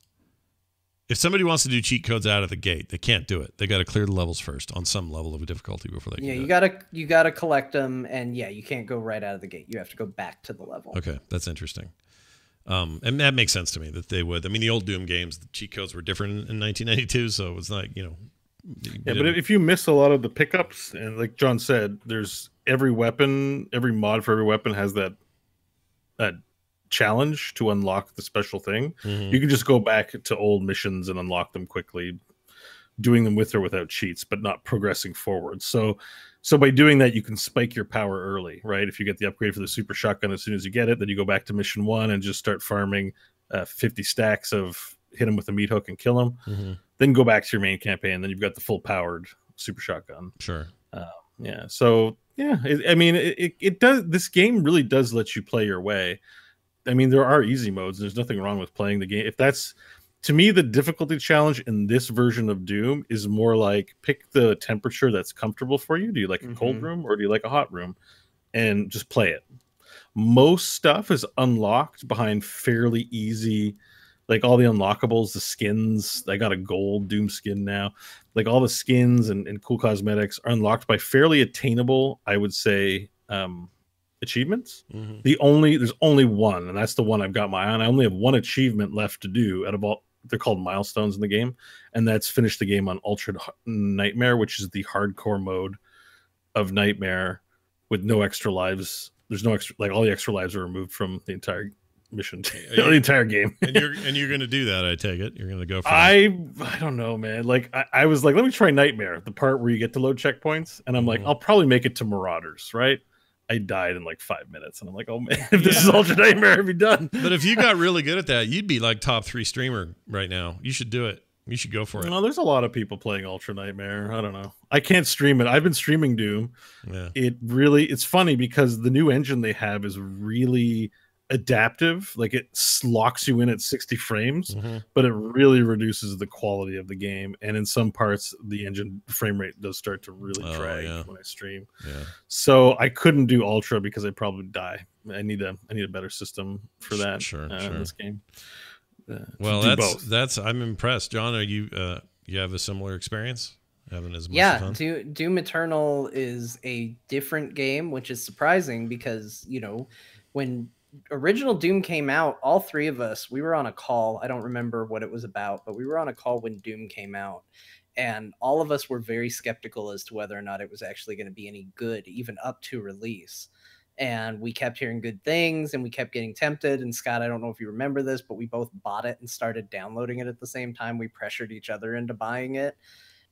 if somebody wants to do cheat codes out of the gate, they can't do it. They got to clear the levels first on some level of difficulty before they can do it. you gotta collect them, and you can't go right out of the gate. You have to go back to the level. Okay, that's interesting. And that makes sense to me that they would. I mean, the old Doom games, the cheat codes were different in 1992, so it's not, Yeah, but if you miss a lot of the pickups, and like John said, there's every weapon, every mod for every weapon has that challenge to unlock the special thing, Mhm. you can just go back to old missions and unlock them quickly, doing them with or without cheats, but not progressing forward. So by doing that, you can spike your power early, right? If you get the upgrade for the super shotgun as soon as you get it, then you go back to mission 1 and just start farming 50 stacks of hit him with a meat hook and kill him. Mhm. Then go back to your main campaign. Then you've got the full powered super shotgun. Sure. Yeah. So yeah, it does. This game really does let you play your way. I mean, there are easy modes. There's nothing wrong with playing the game. If that's, to me, the difficulty challenge in this version of Doom is more like pick the temperature that's comfortable for you. Do you like a cold room or do you like a hot room? And just play it. Most stuff is unlocked behind fairly easy, like all the unlockables, the skins. I got a gold Doom skin now. Like all the skins and cool cosmetics are unlocked by fairly attainable, I would say, achievements. Mhm. There's only one, and that's the one I've got my eye on. I only have one achievement left to do out of all. They're called milestones in the game, and that's finish the game on Ultra Nightmare, which is the hardcore mode of Nightmare with no extra lives. There's no extra, like all the extra lives are removed from the entire mission, the entire game. and you're going to do that, I take it. You're going to go for that. I don't know, man. Like I was like, let me try Nightmare, the part where you get to load checkpoints, and I'm like, I'll probably make it to Marauders, right? I died in like 5 minutes, and I'm like, oh man, if this is Ultra Nightmare, I'd be done. But if you got really good at that, you'd be like top 3 streamer right now. You should do it. You should go for it. No, there's a lot of people playing Ultra Nightmare. I don't know. I can't stream it. I've been streaming Doom. Yeah. It's funny because the new engine they have is really adaptive. Like it locks you in at 60 frames, but it really reduces the quality of the game. And in some parts, the engine frame rate does start to really drag when I stream. Yeah. So I couldn't do Ultra because I'd probably die. I need a better system for that. Sure. In this game. Well, that's I'm impressed. John, are you you have a similar experience? Having as much fun? Doom Eternal is a different game, which is surprising because, you know, when original Doom came out, all three of us, we were on a call. I don't remember what it was about, but we were on a call when Doom came out, and all of us were very skeptical as to whether or not it was actually going to be any good, even up to release. And we kept hearing good things and we kept getting tempted. And Scott, I don't know if you remember this, but we both bought it and started downloading it at the same time. We pressured each other into buying it,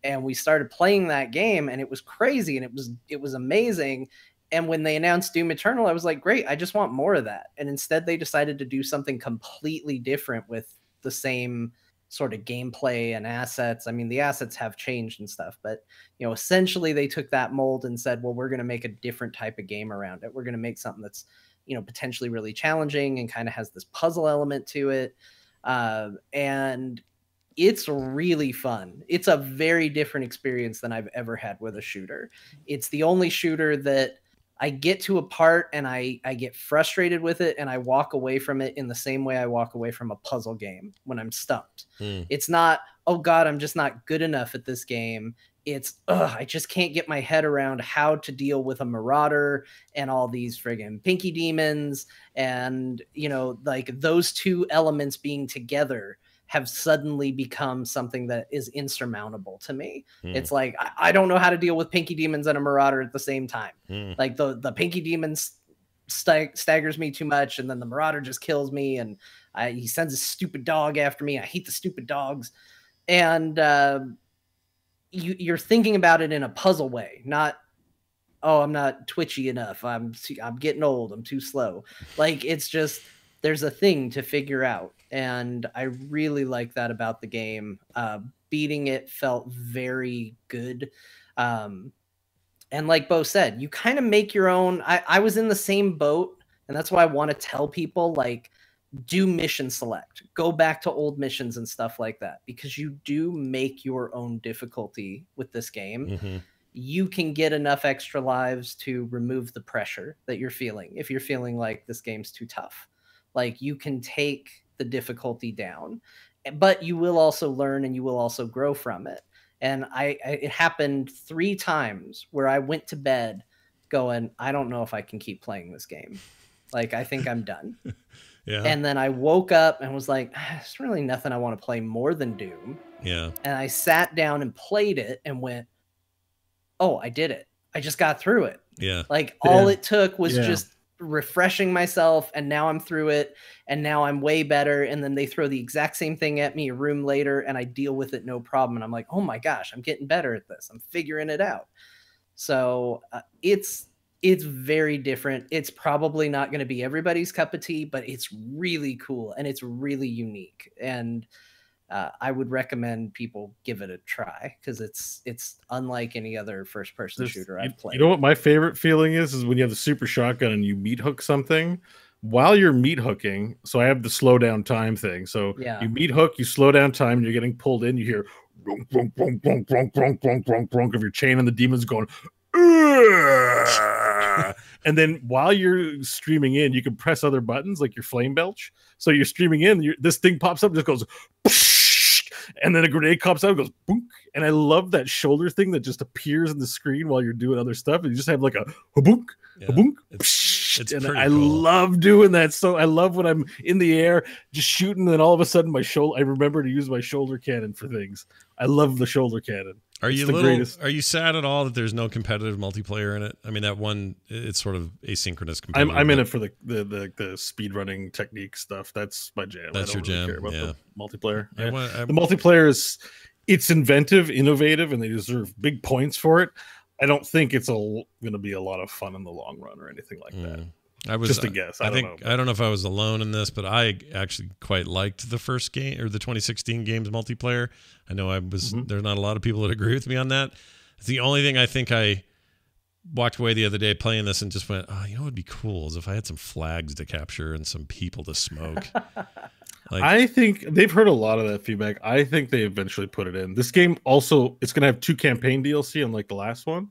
and we started playing that game, and it was crazy and it was amazing. And when they announced Doom Eternal, I was like, great, I just want more of that. And instead they decided to do something completely different with the same sort of gameplay and assets. I mean, the assets have changed and stuff, but, you know, essentially they took that mold and said, well, we're going to make a different type of game around it. We're going to make something that's, you know, potentially really challenging and kind of has this puzzle element to it. And it's really fun. It's a very different experience than I've ever had with a shooter. It's the only shooter that I get to a part and I get frustrated with it and I walk away from it in the same way I walk away from a puzzle game when I'm stumped. It's not, oh God, I'm just not good enough at this game. It's, I just can't get my head around how to deal with a Marauder and all these friggin' Pinky Demons. And, you know, like those two elements being together have suddenly become something that is insurmountable to me. It's like, I don't know how to deal with Pinky Demons and a Marauder at the same time. Like the Pinky Demons staggers me too much, and then the Marauder just kills me, and he sends a stupid dog after me. I hate the stupid dogs. And you're thinking about it in a puzzle way, not, oh, I'm not twitchy enough. I'm getting old. I'm too slow. Like, it's just, there's a thing to figure out. And I really like that about the game. Beating it felt very good. And like Bo said, you kind of make your own. I was in the same boat, and that's why I want to tell people, like, do mission select. Go back to old missions and stuff like that, because you do make your own difficulty with this game. You can get enough extra lives to remove the pressure that you're feeling. If you're feeling like this game's too tough, like, you can take the difficulty down, but you will also learn and you will also grow from it. And it happened 3 times where I went to bed going, I don't know if I can keep playing this game. Like, I think I'm done. And then I woke up and was like, there's really nothing I want to play more than Doom. And I sat down and played it and went, oh, I did it. I just got through it. Like, all it took was just refreshing myself, and now I'm through it, and now I'm way better. And then they throw the exact same thing at me a room later, and I deal with it no problem. And I'm like, oh my gosh, I'm getting better at this. I'm figuring it out. So it's very different. It's probably not going to be everybody's cup of tea, but it's really cool and it's really unique. And I would recommend people give it a try because it's unlike any other first person shooter I've played. You know what my favorite feeling is when you have the super shotgun and you meat hook something while you're meat hooking. So I have the slow down time thing. So you meat hook, you slow down time, and you're getting pulled in. You hear bronk, bronk, bronk, bronk, bronk, bronk, bronk, bronk, bronk of your chain, and the demon's going. And then while you're streaming in, you can press other buttons like your flame belch. So you're streaming in, this thing pops up, just goes. And then a grenade pops out and goes boom. And I love that shoulder thing that just appears in the screen while you're doing other stuff. And you just have like a boom, boom. It's and pretty I cool. love doing that. So I love when I'm in the air just shooting, and then all of a sudden my shoulder, I remember to use my shoulder cannon for things. I love the shoulder cannon. Are you sad at all that there's no competitive multiplayer in it? I mean, that one, it's sort of asynchronous. I'm in it for the speed running technique stuff. That's my jam. That's your jam. The multiplayer. The multiplayer it's inventive, innovative, and they deserve big points for it. I don't think it's going to be a lot of fun in the long run or anything like that. Just a guess. I don't know if I was alone in this, but I actually quite liked the first game or the 2016 game's multiplayer. I know there's not a lot of people that agree with me on that. It's the only thing I think I walked away the other day playing this and just went, oh, you know what would be cool is if I had some flags to capture and some people to smoke. I think they've heard a lot of that feedback. I think they eventually put it in. This game also, it's going to have 2 campaign DLC unlike the last one.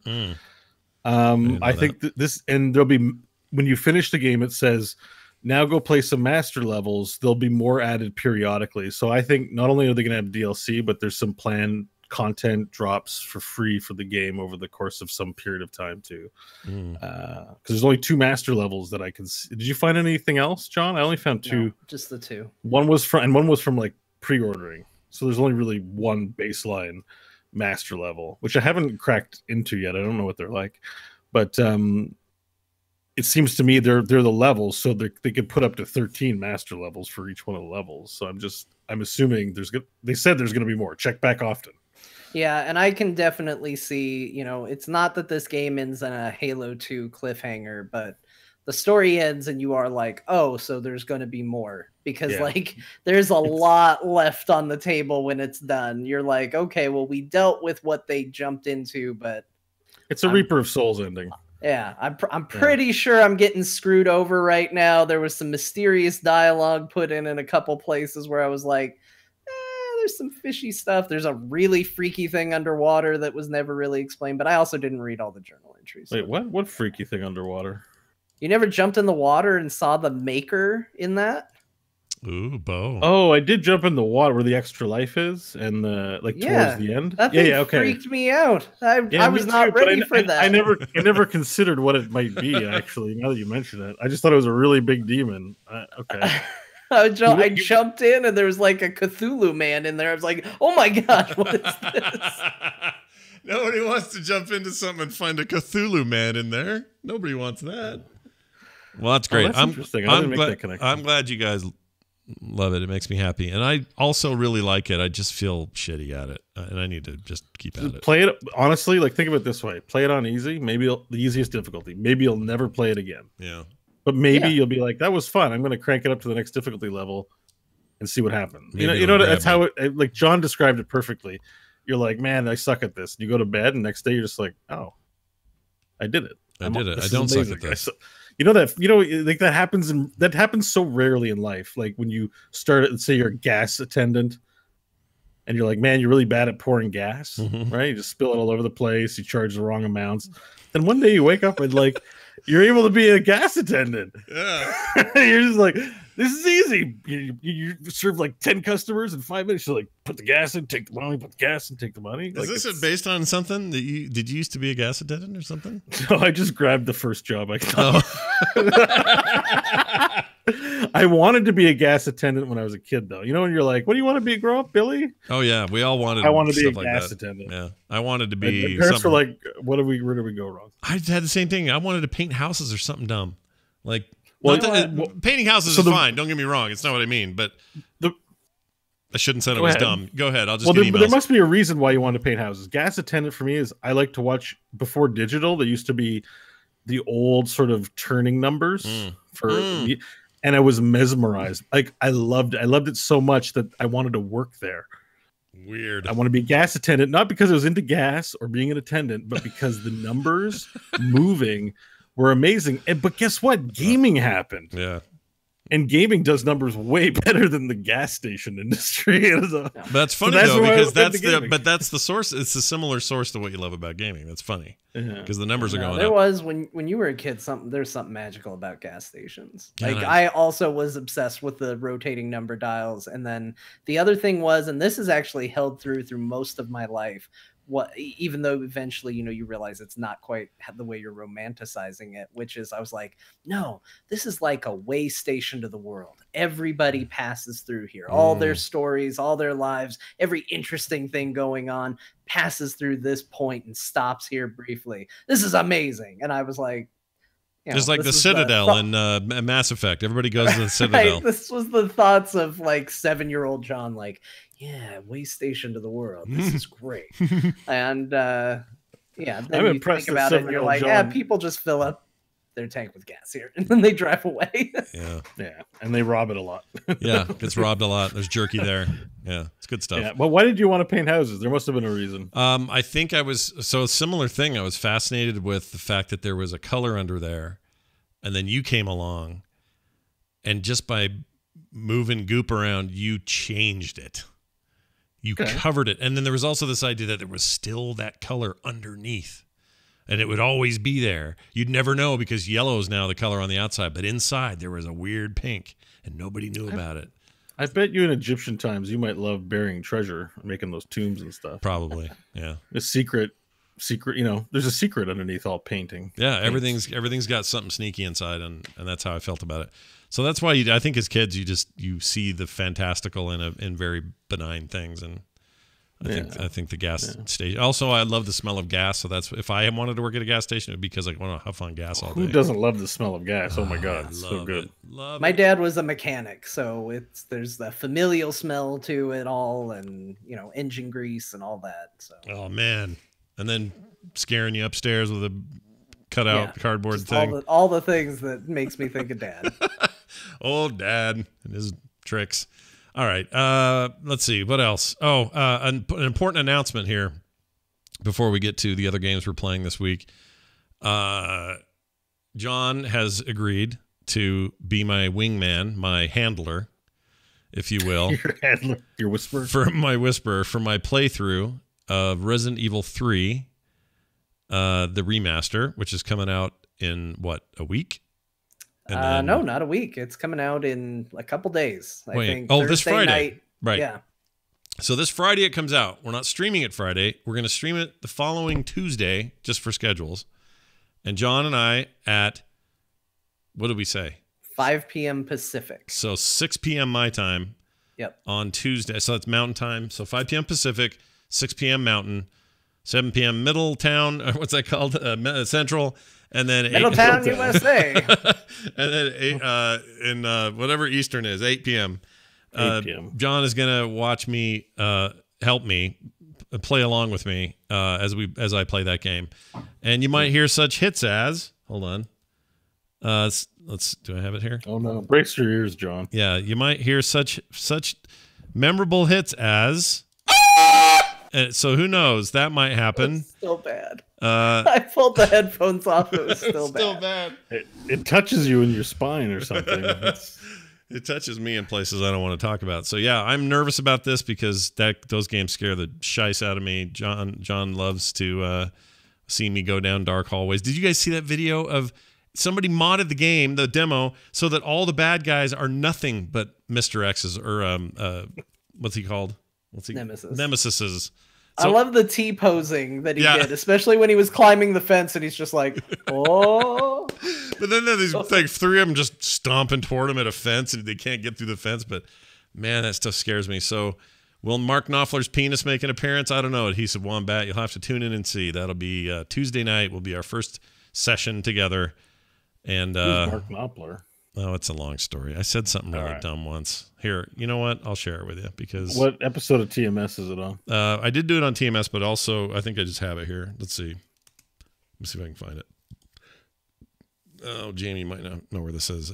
I think this, and there'll be, when you finish the game, it says, now go play some master levels. There'll be more added periodically. So I think not only are they going to have DLC, but there's some planned content drops for free for the game over the course of some period of time too. Because there's only 2 master levels that I can see. Did you find anything else, John? I only found 2. No, just the 2. One was from like pre-ordering. So there's only really one baseline master level, which I haven't cracked into yet. I don't know what they're like, but it seems to me they're the levels, so they could put up to 13 master levels for each one of the levels. So I'm assuming they said there's going to be more. Check back often. Yeah, and I can definitely see, it's not that this game ends in a Halo 2 cliffhanger, but the story ends and you are like, oh, so there's going to be more, because there's a lot left on the table when it's done. You're like, okay, well, we dealt with what they jumped into, but it's a Reaper of Souls ending. Yeah, I'm pretty sure I'm getting screwed over right now. There was some mysterious dialogue put in a couple places where I was like, there's some fishy stuff. There's a really freaky thing underwater that was never really explained, but I also didn't read all the journal entries. Wait, what? What freaky thing underwater? You never jumped in the water and saw the maker in that? Ooh, Bo. Oh, I did jump in the water where the extra life is, and towards the end. That thing freaked me out. I was not ready for that. I never considered what it might be. Actually, now that you mention it, I just thought it was a really big demon. Okay. I jumped in and there was like a Cthulhu man in there. I was like, oh my gosh, what is this? Nobody wants to jump into something and find a Cthulhu man in there. Nobody wants that. Well, that's great. That's interesting. I didn't make that connection. I'm glad you guys love it. It makes me happy. And I also really like it. I just feel shitty at it. And I need to just keep at it. Play it, honestly, think of it this way. Play it on easy, maybe the easiest difficulty. Maybe you'll never play it again. Yeah. But maybe you'll be like, that was fun. I'm going to crank it up to the next difficulty level and see what happens. That's how like John described it perfectly. You're like, man, I suck at this. And you go to bed, and next day you're just like, oh, I did it. I don't suck at this. That happens so rarely in life. Like when you start, let's say you're a gas attendant, and you're like, man, you're really bad at pouring gas, right? You just spill it all over the place. You charge the wrong amounts. Then one day you wake up and you're able to be a gas attendant. Yeah. You're just like, this is easy. You serve 10 customers in 5 minutes. You're like, put the gas in, take the money, put the gas in, take the money. Is this based on something that did you used to be a gas attendant or something? No, I just grabbed the first job I got. Oh. I wanted to be a gas attendant when I was a kid, though. You know, when you're like, what do you want to be grow up, Billy? Oh, yeah. We all wanted I wanted to be a gas attendant. Yeah. I wanted to be. My parents were like, where did we go wrong? I had the same thing. I wanted to paint houses or something dumb. Like, Well, painting houses so is fine. Don't get me wrong. It's not what I mean, but I shouldn't say it was dumb. Go ahead. I'll just get emails. There must be a reason why you want to paint houses. Gas Attendant for me is I like to watch before digital. There used to be the old sort of turning numbers and I was mesmerized. Like I loved it so much that I wanted to work there. Weird. I want to be a gas attendant, not because I was into gas or being an attendant, but because the numbers moving were amazing. But guess what? Gaming happened. Yeah. And gaming does numbers way better than the gas station industry. That's funny though, because that's the source. It's a similar source to what you love about gaming. That's funny because the numbers are going there up. Was when you were a kid, there's something magical about gas stations. Like I also was obsessed with the rotating number dials, and then the other thing was, and this is actually held through most of my life. Even though eventually, you realize it's not quite the way you're romanticizing it, which is I was like, no, this is like a way station to the world. Everybody passes through here. All their stories, all their lives, every interesting thing going on passes through this point and stops here briefly. This is amazing. And I was like, just like the Citadel in Mass Effect. Everybody goes to the Citadel. Right? This was the thoughts of like 7-year-old John, like, yeah, way station to the world. This is great. And then I'm you impressed think about it and you're like, John. people just fill up their tank with gas here and then they drive away. Yeah. And they rob it a lot. Yeah, gets robbed a lot. There's jerky there. Yeah, it's good stuff. Yeah, but why did you want to paint houses? There must have been a reason. I think a similar thing. I was fascinated with the fact that there was a color under there, and then you came along, and just by moving goop around, you changed it. You covered it. And then there was also this idea that there was still that color underneath. And it would always be there. You'd never know because yellow is now the color on the outside. But inside, there was a weird pink. And nobody knew about it. I bet you in Egyptian times, you might love burying treasure, making those tombs and stuff. Probably, yeah. The secret, there's a secret underneath all painting. Yeah, everything's got something sneaky inside. And that's how I felt about it. So that's why I think as kids you see the fantastical in very benign things, and I think the gas station. Also, I love the smell of gas. So that's if I wanted to work at a gas station, it would be because I want to huff on gas all day. Who doesn't love the smell of gas? Oh my god, it's so good. My dad was a mechanic, so there's the familial smell to it all, and engine grease and all that. So. Oh man, and then scaring you upstairs with a cutout cardboard thing. All the things that makes me think of Dad. Old Dad and his tricks. All right. Let's see. What else? Oh, an important announcement here before we get to the other games we're playing this week. John has agreed to be my wingman, my handler, if you will. Your handler, your whisperer. For my playthrough of Resident Evil 3, the remaster, which is coming out in, a week? No, not a week. It's coming out in a couple days. I think this Friday. Night. Right. Yeah. So this Friday it comes out. We're not streaming it Friday. We're going to stream it the following Tuesday, just for schedules. And John and I at, what did we say? 5 p.m. Pacific. So 6 p.m. my time. Yep. On Tuesday. So that's Mountain Time. So 5 p.m. Pacific, 6 p.m. Mountain, 7 p.m. Middletown. What's that called? Central. And then Middletown, USA. And then in whatever Eastern is, 8 p.m. 8 p.m. John is gonna watch me, help me, play along with me as I play that game, and you might hear such hits as. Hold on. Let's. Do I have it here? Oh no! Brace your ears, John. Yeah, you might hear such memorable hits as. So who knows? That might happen. It's still bad. I pulled the headphones off. It was still bad. It touches you in your spine or something. It touches me in places I don't want to talk about. So yeah, I'm nervous about this because those games scare the shice out of me. John loves to see me go down dark hallways. Did you guys see that video of somebody modded the game, the demo, so that all the bad guys are nothing but Mr. X's or what's he called? Nemesis's. I love the T-posing that he did, especially when he was climbing the fence and he's just like, oh. But then there's like 3 of them just stomping toward him at a fence and they can't get through the fence. But man, that stuff scares me. So will Mark Knopfler's penis make an appearance? I don't know. Adhesive Wombat. You'll have to tune in and see. That'll be Tuesday night will be our first session together. And Who's Mark Knopfler? Oh, it's a long story. I said something really dumb once. Here, you know what? I'll share it with you because what episode of TMS is it on? I did do it on TMS, but also I think I just have it here. Let's see. Let me see if I can find it. Oh, Jamie might not know where this is.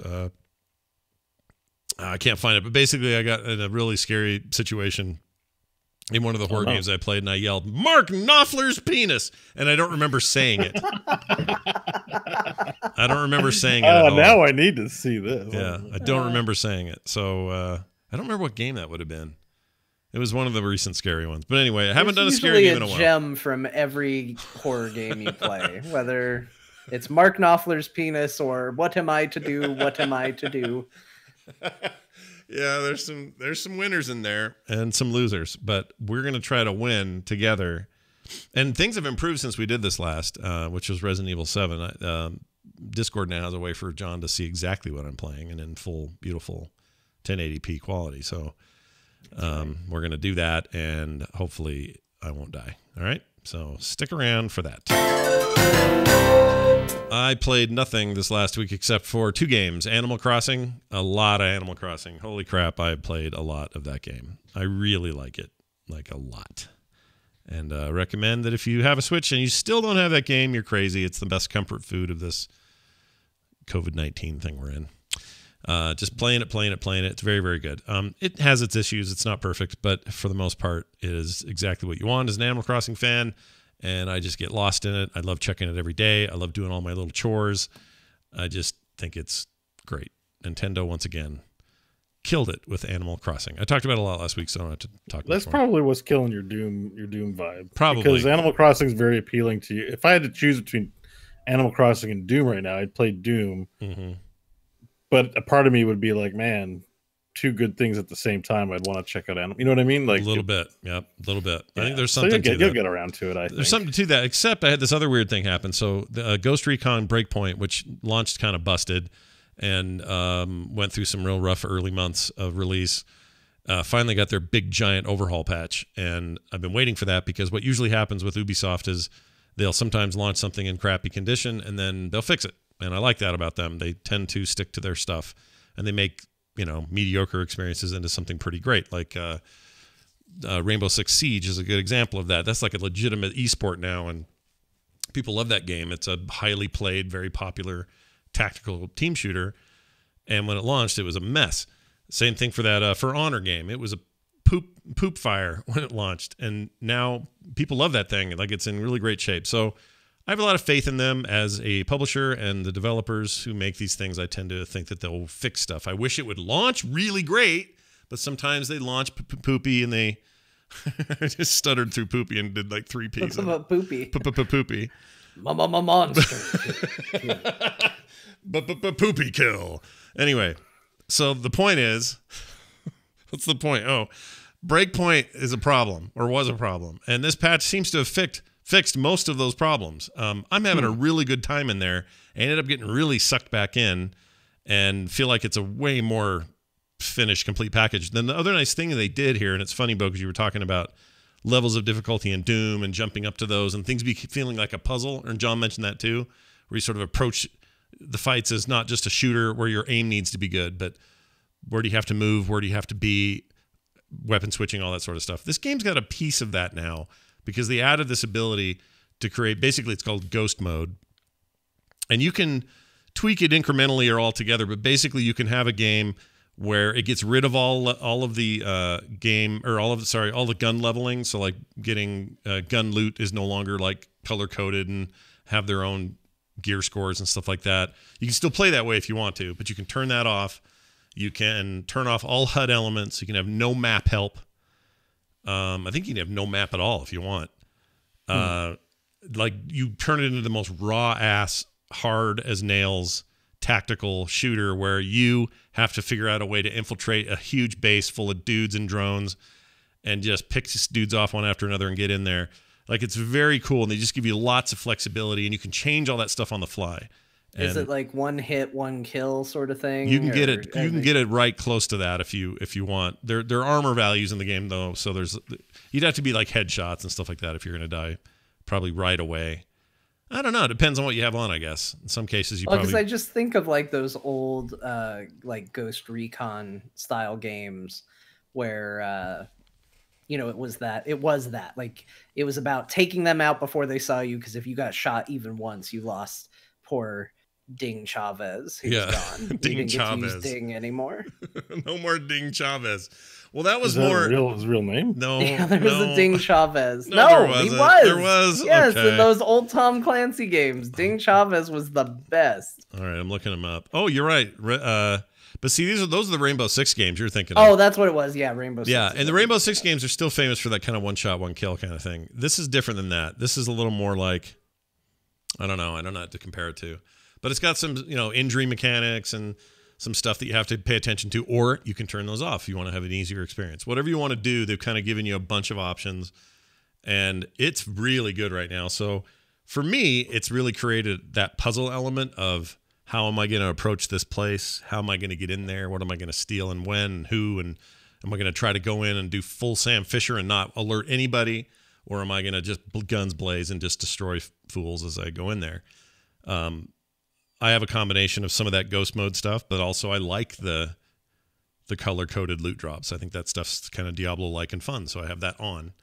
I can't find it, but basically I got in a really scary situation in one of the horror games I played, and I yelled, "Mark Knopfler's penis!" And I don't remember saying it. I don't remember saying it at all. Now I need to see this. Yeah, I don't remember saying it. So I don't remember what game that would have been. It was one of the recent scary ones. But anyway, I haven't done a scary game in a while. It's usually a gem from every horror game you play, whether it's Mark Knopfler's penis or what am I to do, what am I to do. Yeah, there's some winners in there and some losers, but we're going to try to win together. And things have improved since we did this last, which was Resident Evil 7. Discord now has a way for John to see exactly what I'm playing and in full, beautiful 1080p quality. So we're going to do that, and hopefully I won't die. All right? So stick around for that. I played nothing this last week except for 2 games. Animal Crossing, a lot of Animal Crossing. Holy crap, I played a lot of that game. I really like it, like a lot. And recommend that if you have a Switch and you still don't have that game, you're crazy. It's the best comfort food of this COVID-19 thing we're in. Just playing it. It's very, very good. It has its issues. It's not perfect, but for the most part, it is exactly what you want as an Animal Crossing fan. And I just get lost in it. I love checking it every day. I love doing all my little chores. I just think it's great. Nintendo, once again, killed it with Animal Crossing. I talked about it a lot last week, so I don't have to talk about it. That's probably what's killing your Doom vibe. Probably. Because Animal Crossing is very appealing to you. If I had to choose between Animal Crossing and Doom right now, I'd play Doom. Mm-hmm. But a part of me would be like, man, 2 good things at the same time. I'd want to check out Animal. You know what I mean? Like a little bit. Yep, a little bit. Yeah. I think there's so something to that. You'll get around to it, I think. There's something to that, except I had this other weird thing happen. So the Ghost Recon Breakpoint, which launched kind of busted and went through some real rough early months of release, finally got their big, giant overhaul patch. And I've been waiting for that because what usually happens with Ubisoft is they'll sometimes launch something in crappy condition and then they'll fix it. And I like that about them. They tend to stick to their stuff and they make mediocre experiences into something pretty great. Like Rainbow Six Siege is a good example of that. That's like a legitimate esport now, and people love that game. It's a highly played, very popular tactical team shooter. And when it launched, it was a mess. Same thing for that For Honor game. It was a poop fire when it launched, and now people love that thing. Like, it's in really great shape. So I have a lot of faith in them as a publisher, and the developers who make these things, I tend to think that they'll fix stuff. I wish it would launch really great, but sometimes they launch poopy and they I just stuttered through poopy and did like 3 P's. Poopy. Poopy. Monster. Poopy kill. Anyway, so the point is, what's the point? Oh, Breakpoint is a problem, or was a problem, and this patch seems to have fixed most of those problems. I'm having a really good time in there. I ended up getting really sucked back in and feel like it's a way more finished, complete package. Then the other nice thing they did here, and it's funny, Bo, because you were talking about levels of difficulty in Doom and jumping up to those and things feeling like a puzzle, and John mentioned that too, where you sort of approach the fights as not just a shooter where your aim needs to be good, but where do you have to move, where do you have to be, weapon switching, all that sort of stuff. This game's got a piece of that now, because they added this ability to create, basically it's called ghost mode. And you can tweak it incrementally or altogether, but basically you can have a game where it gets rid of all of the all the gun leveling. So like getting gun loot is no longer like color coded and have their own gear scores and stuff like that. You can still play that way if you want to, but you can turn that off. You can turn off all HUD elements. You can have no map help. I think you can have no map at all if you want. Like you turn it into the most raw ass, hard as nails tactical shooter where you have to figure out a way to infiltrate a huge base full of dudes and drones and just pick these dudes off one after another and get in there. Like, it's very cool, and they just give you lots of flexibility, and you can change all that stuff on the fly. And is it like one hit, one kill sort of thing? You can get it. You can get it right close to that if you want. There are armor values in the game though, so you'd have to be like headshots and stuff like that if you're going to die, probably right away. I don't know. It depends on what you have on, I guess. In some cases, you Because probably. I just think of like those old like Ghost Recon style games where it was that like it was about taking them out before they saw you, because if you got shot even once, you lost poor Ding Chavez, who's gone. Ding we didn't Chavez. get to use Ding anymore. No more Ding Chavez. Well, that was Is that more his real name? No, Yeah, there was a Ding Chavez. No, No, there he wasn't. was. There was. Yes, Okay. in those old Tom Clancy games, Ding Chavez was the best. All right, I'm looking him up. Oh, you're right. But see, those are the Rainbow Six games you're thinking Oh, of. that's what it was. Yeah, Rainbow Six. Yeah, and the Rainbow Six games are still famous for that kind of one shot, one kill kind of thing. This is different than that. This is a little more like, I don't know what to compare it to. But it's got some, injury mechanics and some stuff that you have to pay attention to, or you can turn those off if you want to have an easier experience. Whatever you want to do, they've kind of given you a bunch of options, and it's really good right now. So for me, it's really created that puzzle element of how am I going to approach this place? How am I going to get in there? What am I going to steal and when and who? And am I going to try to go in and do full Sam Fisher and not alert anybody? Or am I going to just guns blaze and just destroy fools as I go in there? I have a combination of some of that ghost mode stuff, but also I like the color-coded loot drops. I think that stuff's kind of Diablo-like and fun, so I have that on.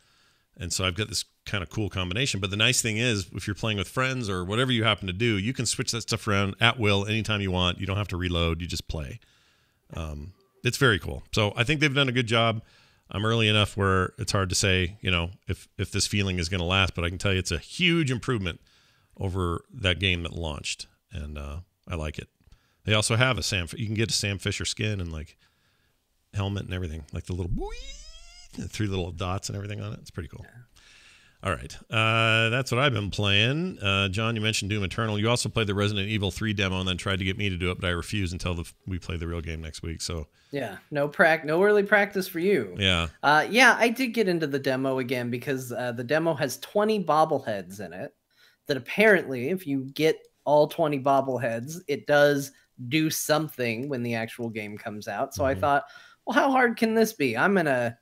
And so I've got this kind of cool combination. But the nice thing is, if you're playing with friends or whatever you happen to do, you can switch that stuff around at will anytime you want. You don't have to reload. You just play. It's very cool. So I think they've done a good job. I'm early enough where it's hard to say, if this feeling is going to last. But I can tell you it's a huge improvement over that game that launched. And I like it. They also have you can get a Sam Fisher skin and like helmet and everything, like the little 3 little dots and everything on it. It's pretty cool. Yeah. All right. That's what I've been playing. John, you mentioned Doom Eternal. You also played the Resident Evil 3 demo and then tried to get me to do it, but I refused until we play the real game next week. So yeah, no early practice for you. Yeah. I did get into the demo again because the demo has 20 bobbleheads in it that apparently if you get all 20 bobbleheads, it does do something when the actual game comes out. So I thought, well, how hard can this be? I'm gonna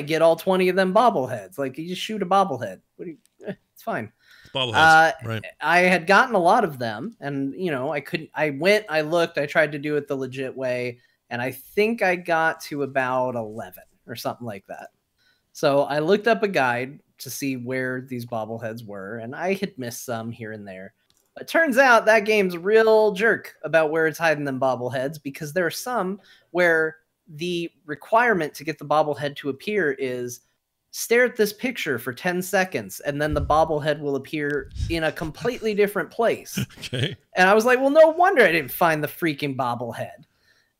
get all 20 of them bobbleheads. Like, you just shoot a bobblehead. It's fine. Bobbleheads, right? I had gotten a lot of them, and I looked, I tried to do it the legit way, and I think I got to about 11 or something like that. So I looked up a guide to see where these bobbleheads were, and I had missed some here and there. It turns out that game's a real jerk about where it's hiding them bobbleheads, because there are some where the requirement to get the bobblehead to appear is stare at this picture for 10 seconds and then the bobblehead will appear in a completely different place. Okay. And I was like, well, no wonder I didn't find the freaking bobblehead.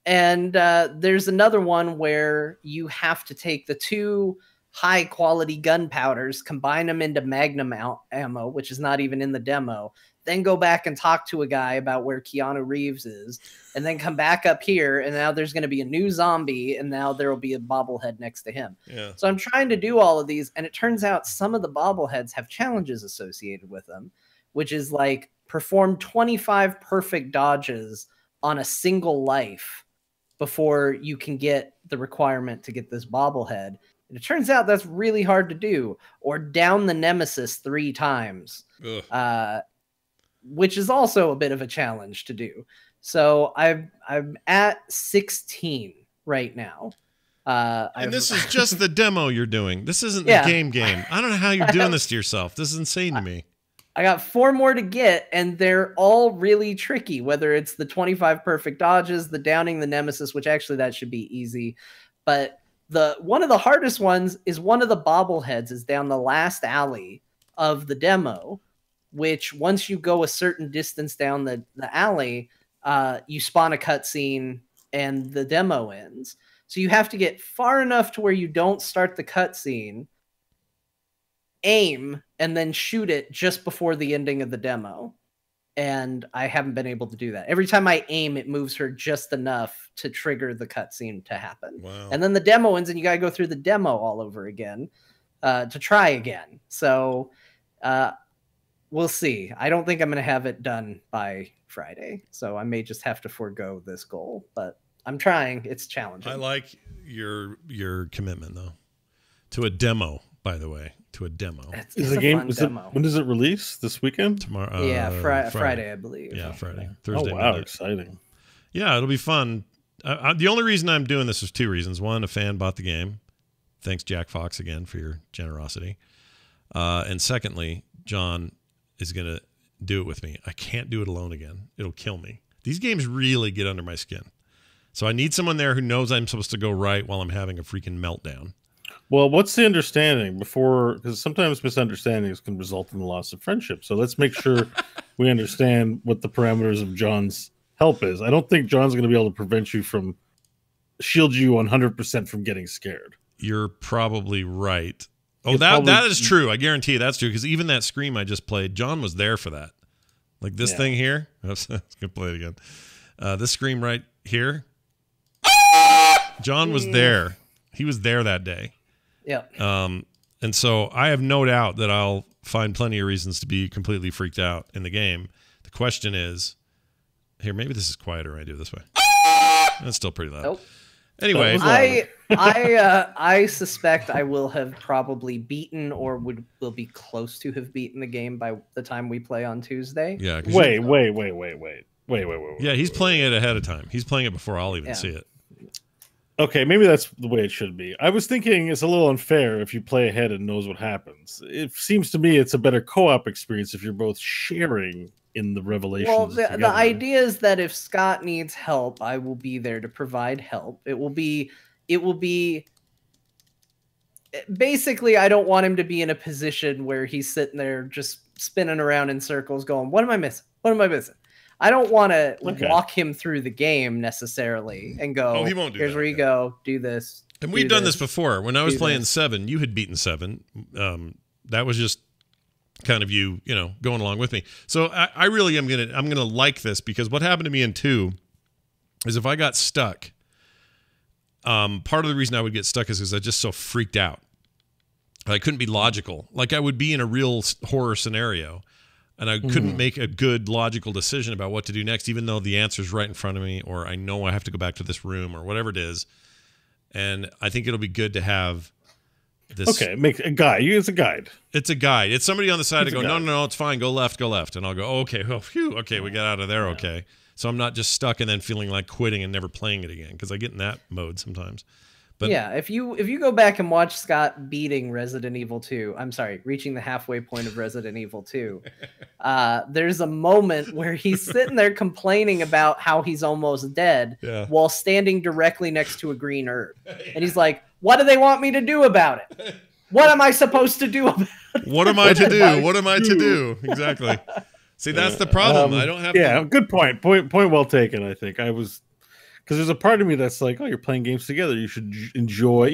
And there's another one where you have to take the 2 high quality gunpowders, combine them into Magnum ammo, which is not even in the demo, then go back and talk to a guy about where Keanu Reeves is, and then come back up here, and now there's going to be a new zombie, and now there will be a bobblehead next to him. Yeah. So I'm trying to do all of these, and it turns out some of the bobbleheads have challenges associated with them, which is like perform 25 perfect dodges on a single life before you can get the requirement to get this bobblehead. And it turns out that's really hard to do. Or down the Nemesis 3 times. Which is also a bit of a challenge to do. So I'm at 16 right now. And this is just the demo you're doing. This isn't the game. I don't know how you're doing this to yourself. This is insane to me. I got 4 more to get, and they're all really tricky, whether it's the 25 perfect dodges, the downing the Nemesis, which actually that should be easy. But one of the hardest ones is one of the bobbleheads is down the last alley of the demo, which once you go a certain distance down the alley, you spawn a cutscene and the demo ends. So you have to get far enough to where you don't start the cutscene, aim, and then shoot it just before the ending of the demo. And I haven't been able to do that. Every time I aim, it moves her just enough to trigger the cutscene to happen. Wow. And then the demo ends, and you got to go through the demo all over again to try again. So we'll see. I don't think I'm going to have it done by Friday, so I may just have to forego this goal, but I'm trying. It's challenging. I like your commitment, though, to a demo. by the way, to a demo Is a the game? fun demo. When does it release? This weekend? tomorrow. Yeah, Friday, I believe. Yeah, Friday. Oh Thursday. wow, midnight. exciting! Yeah, it'll be fun. The only reason I'm doing this is two reasons. One, a fan bought the game. Thanks, Jack Fox, again for your generosity. And secondly, John is going to do it with me. I can't do it alone again. It'll kill me. These games really get under my skin. So I need someone there who knows I'm supposed to go right while I'm having a freaking meltdown. Well, what's the understanding before? Because sometimes misunderstandings can result in the loss of friendship. So let's make sure we understand what the parameters of John's help is. I don't think John's going to be able to prevent you from shield you 100% from getting scared. You're probably right. Oh, You're that probably- is true. I guarantee you that's true because even that Scream I just played, John was there for that. Like this thing here. Oops, I was going to play it again. This Scream right here. John was there. He was there that day. Yeah. And so I have no doubt that I'll find plenty of reasons to be completely freaked out in the game. The question is, here, maybe this is quieter when I do it this way. That's still pretty loud. Nope. Anyway, I suspect I will have probably beaten or will be close to have beaten the game by the time we play on Tuesday. yeah. 'Cause Wait. Yeah, he's playing it ahead of time. He's playing it before I'll even Yeah. see it. Okay, maybe that's the way it should be. I was thinking it's a little unfair if you play ahead and knows what happens. It seems to me it's a better co-op experience if you're both sharing in the revelations. Well, the together. idea is that if Scott needs help, I will be there to provide help. It will be basically, I don't want him to be in a position where he's sitting there just spinning around in circles going, what am I missing? What am I missing? I don't want to walk him through the game necessarily and go, Oh, he won't do here's that, where you go, do this. And do we've done this before. When I was do playing this. 7, you had beaten 7. That was just kind of you going along with me. So I really am gonna like this because what happened to me in 2 is if I got stuck. Part of the reason I would get stuck is because I just so freaked out. I couldn't be logical. Like I would be in a real horror scenario. And I couldn't make a good logical decision about what to do next, even though the answer's right in front of me, or I know I have to go back to this room, or whatever it is. And I think it'll be good to have this. Okay, make a guide. It's a guide. It's a guide. It's somebody on the side to It's go, a no, guide. no, it's fine. Go left. And I'll go, oh, okay. Oh, phew. Okay, we got out of there. Okay. So I'm not just stuck and then feeling like quitting and never playing it again because I get in that mode sometimes. But yeah, if you go back and watch Scott beating Resident Evil 2, I'm sorry, reaching the halfway point of Resident Evil 2, there's a moment where he's sitting there complaining about how he's almost dead Yeah. while standing directly next to a green herb. And he's like, what do they want me to do about it? What am I supposed to do about it? what am I to do? What am I to do? Exactly. See, that's the problem. I don't have to. Good point. Point well taken. I think I was because there's a part of me that's like, oh, you're playing games together. You should enjoy.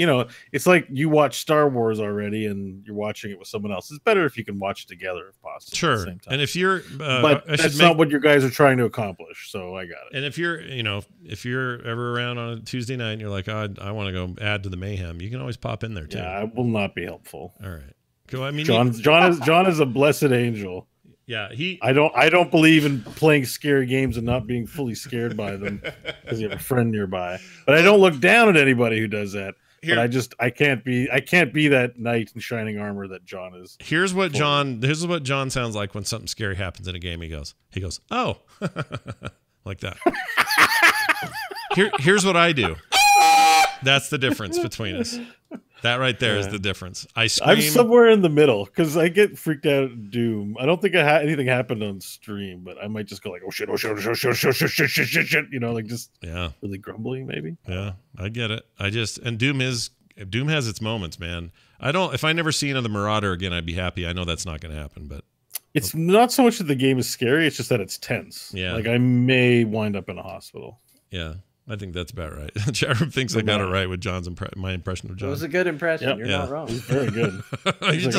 It's like you watch Star Wars already, and you're watching it with someone else. It's better if you can watch it together if possible. At Sure. the same time. And if you're, but I should that's make, not what you guys are trying to accomplish. So I got it. and if you're, if you're ever around on a Tuesday night and you're like, oh, I want to go add to the mayhem, you can always pop in there too. Yeah, I will not be helpful. All right. Cool. I mean, John is a blessed angel. yeah, I don't believe in playing scary games and not being fully scared by them because you have a friend nearby. But I don't look down at anybody who does that. Here- But I can't be that knight in shining armor that John is. here's what John sounds like when something scary happens in a game. He goes, oh, like that. Here's what I do. That's the difference between us. That right there is the difference. I scream. I'm somewhere in the middle because I get freaked out at Doom. I don't think anything happened on stream, but I might just go like, oh shit, like just Yeah. really grumbling maybe. Yeah, I get it. And Doom has its moments, man. If I never see another Marauder again, I'd be happy. I know that's not going to happen, but It's not so much that the game is scary; it's just that it's tense. Yeah. Like I may wind up in a hospital. yeah, I think that's about right. Chat room thinks I got it right with my impression of It John. was a good impression. Yep. You're Yeah. not wrong. It's very good. he's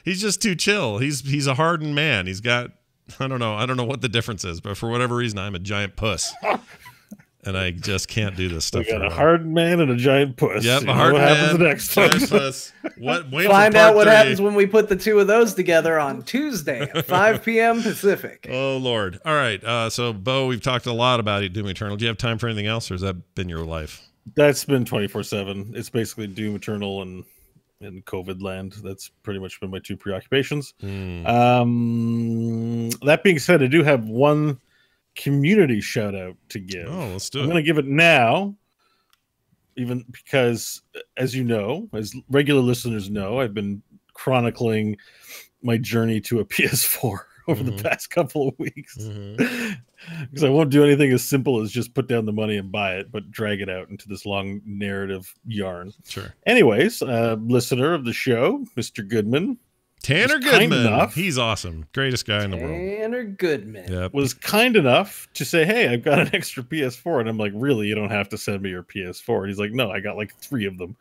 he's just too chill. He's a hardened man. He's got I don't know what the difference is, but for whatever reason, I'm a giant puss, and I just can't do this stuff. We got a forever. hardened man and a giant puss. Yep, You a know hardened what happens man, next? giant puss. What? Wait Find for out part what 3. happens when we put the two of those together on Tuesday at 5 p.m. Pacific. Oh Lord! All right, so Bo, we've talked a lot about Doom Eternal. Do you have time for anything else, or has that been your life? That's been 24/7. It's basically Doom Eternal and in COVID land. That's pretty much been my two preoccupations. Mm. That being said, I do have one community shout out to give. Oh, let's do I'm it. going to give it now, even because, as you know, as regular listeners know, I've been chronicling my journey to a PS4 over the past couple of weeks. Because I won't do anything as simple as just put down the money and buy it, but drag it out into this long narrative yarn. Sure. Anyways, listener of the show, Mr. Goodman, Tanner was kind Goodman. enough- He's awesome. Greatest guy in the world. Tanner Goodman. Yep. was kind enough to say, hey, I've got an extra PS4. And I'm like, really? You don't have to send me your PS4. And he's like, no, I got like 3 of them.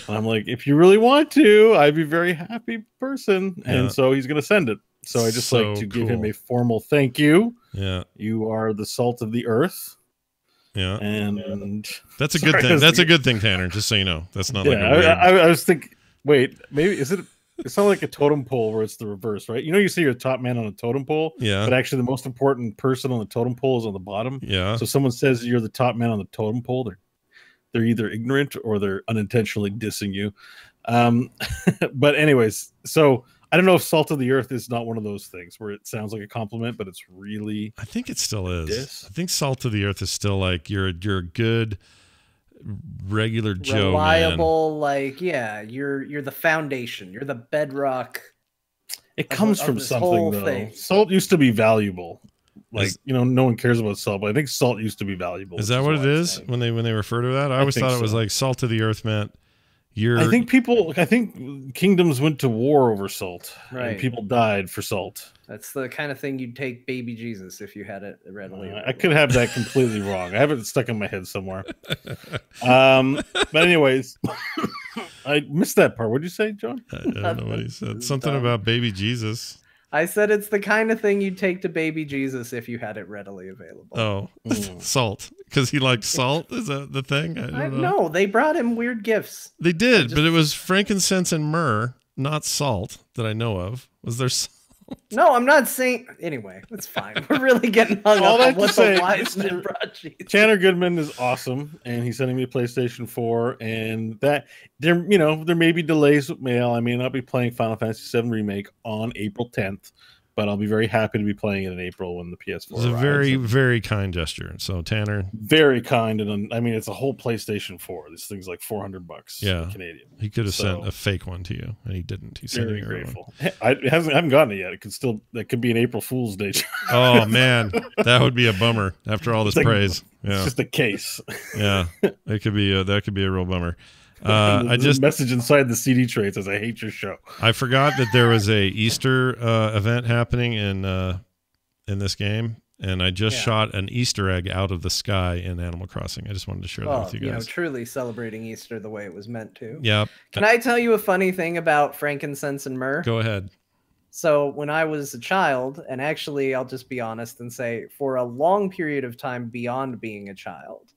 And I'm like, if you really want to, I'd be a very happy person. Yeah. And so he's going to send it. So I just So like to give him cool. a formal thank you. Yeah. You are the salt of the earth. Yeah. And That's a good Sorry, thing. That's a good thing, Tanner. Just so you know, that's not like a weird. I was thinking, wait, maybe is it? It's not like a totem pole where it's the reverse, right? You know, you see your top man on a totem pole, Yeah. but actually the most important person on the totem pole is on the bottom. Yeah. So someone says you're the top man on the totem pole, they're either ignorant or they're unintentionally dissing you. But anyways, so I don't know if salt of the earth is not one of those things where it sounds like a compliment, but it's really I think it still is. Diss? I think salt of the earth is still like you're a good regular Joe Reliable, like you're the foundation. You're the bedrock. it comes of from this something whole though. thing. Salt used to be valuable. Like, Is- no one cares about salt, but I think salt used to be valuable. Man. Is which that what why it I is think- when they refer to that? I always think thought it was so. like salt of the earth meant you're. I think kingdoms went to war over salt, Right. and people died for salt. That's the kind of thing you'd take baby Jesus if you had it readily. I could have that completely wrong. I have it stuck in my head somewhere. But anyways, I missed that part. What'd you say, John? I don't know what he said. It's Something dumb. about baby Jesus. I said it's the kind of thing you'd take to baby Jesus if you had it readily available. Oh, Mm. salt. Because he liked salt. Is that the thing? I I don't know. know they brought him weird gifts. They did, just- but it was frankincense and myrrh, not salt that I know of. Was there? No, I'm not saying. Anyway, it's fine. We're really getting hung All up that on to what say, the wise Mr. men brought Jesus. Tanner Goodman is awesome, and he's sending me a PlayStation 4. And that there may be delays with mail. I may not be playing Final Fantasy VII Remake on April 10th, but I'll be very happy to be playing it in April when the PS4 It was a arrives. very, And very kind gesture. So Tanner, very kind, and I mean it's a whole PlayStation 4. This thing's like $400 Yeah. Canadian. he could have sent So- a fake one to you, and he didn't. He sent Very you a real one. grateful. I haven't gotten it yet. That could be an April Fool's Day. Oh man, that would be a bummer after all this It's like- praise. It's Yeah, just a case. yeah, that could be a real bummer. The I just message inside the CD tray says, "I hate your show." I forgot that there was a Easter event happening in this game, and I just Yeah. shot an Easter egg out of the sky in Animal Crossing. I just wanted to share that Oh, with you guys. truly celebrating Easter the way it was meant to. Yep. Can I tell you a funny thing about frankincense and myrrh? Go ahead. So when I was a child, and actually I'll just be honest and say for a long period of time beyond being a child,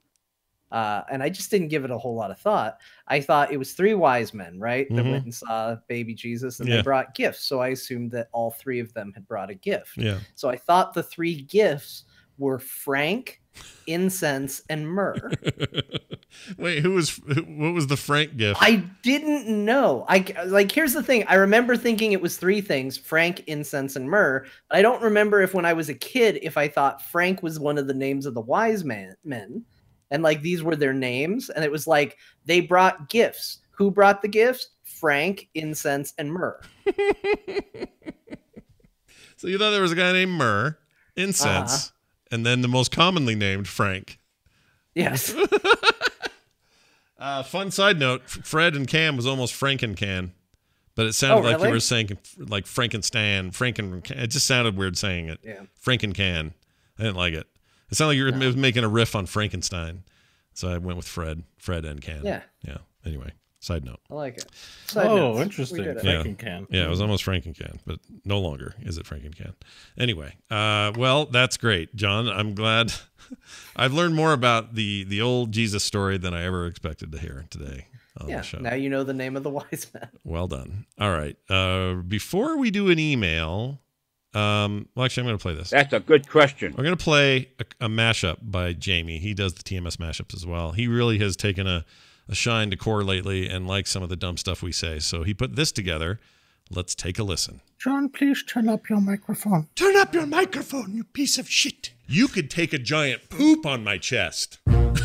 and I just didn't give it a whole lot of thought. I thought it was 3 wise men, right? That Mhm. went and saw baby Jesus and Yeah. they brought gifts. So I assumed that all 3 of them had brought a gift. Yeah. So I thought the 3 gifts were frank, incense, and myrrh. Wait, what was the Frank gift? I didn't know. Here's the thing. I remember thinking it was 3 things: frank, incense, and myrrh. I don't remember if when I was a kid if I thought Frank was one of the names of the wise men and like these were their names, and it was like they brought gifts. Who brought the gifts? Frank, incense, and myrrh. So you thought there was a guy named Myrrh, incense, and then the most commonly named Frank. Yes. Fun side note: Fred and Cam was almost Franken-Can, but it sounded like you really? were saying like Frankenstein. It just sounded weird saying it. Yeah. Franken-Can. I didn't like it. It sounded like you were making a riff on Frankenstein. So I went with Fred and Can. Yeah. Yeah. Anyway, side note. I like it. Side Oh, notes. We interesting. did it. Yeah. Franken-Can. Yeah, it was almost Franken-Can, but no longer is it Franken-Can. Anyway, well, that's great, John. I'm glad I've learned more about the old Jesus story than I ever expected to hear today on Yeah. the show. Now you know the name of the wise men. Well done. All right. Before we do an email, well, actually, I'm going to play this. That's a good question. We're going to play a mashup by Jamie. He does the TMS mashups as well. He really has taken a a shine to Core lately and likes some of the dumb stuff we say. So he put this together. Let's take a listen. John, please turn up your microphone. Turn up your microphone, you piece of shit. You could take a giant poop on my chest. What?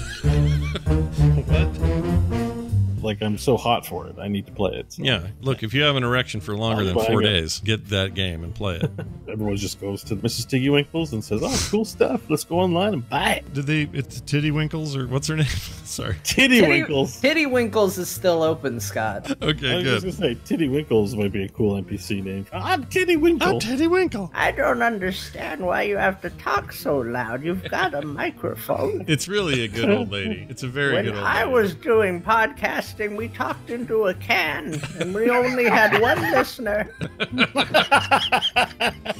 Like, I'm so hot for it. I need to play it. So. Yeah, look, if you have an erection for longer than 4 days, get that game and play it. Everyone just goes to Mrs. Tiggy Winkles and says, "Oh, cool stuff. Let's go online and buy it." It's Titty Winkles, or what's her name? Sorry. Titty Winkles. Titty Winkles is still open, Scott. Okay, I was good. just going to say, Titty Winkles might be a cool NPC name. I'm Titty Winkle. I'm Titty Winkle. I don't understand why you have to talk so loud. You've got a microphone. It's really a good old lady. It's a very When good old I lady. was doing podcasting, we talked into a can, and we only had one listener.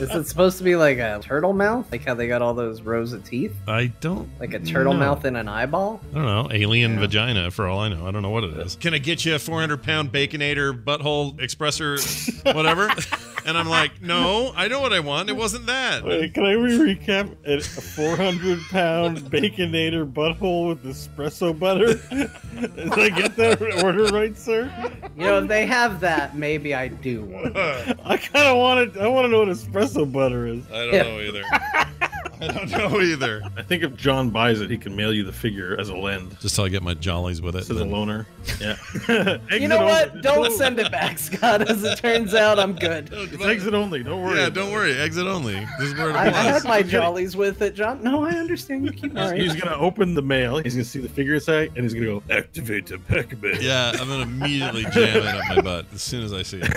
Is it supposed to be like a turtle mouth? Like how they got all those rows of teeth? I don't Like a turtle know. mouth in an eyeball? I don't know. Alien vagina, for all I know. I don't know what it is. Can I get you a 400-pound Baconator butthole expressor, whatever? And I'm like, no, I know what I want. It wasn't that. Wait, can I recap? A 400-pound Baconator butthole with espresso butter? Did I get that order right, sir? You know, if they have that, maybe I do want it. I kind of want it. I want to know what espresso butter is. I don't know either. I don't know either. I think if John buys it, he can mail you the figure as a lend. Just till I get my jollies with it. As a loaner. Yeah. You know what? Don't send it back, Scott. As it turns out, I'm good. It's exit only. Don't worry. Yeah, don't worry. Exit only. This is where it I had applies. my jollies with it, John. No, I understand. You keep worrying. He's gonna open the mail. He's gonna see the figure tag, and he's gonna go activate the Pac-Man. Yeah, I'm going to immediately jam it up my butt as soon as I see it.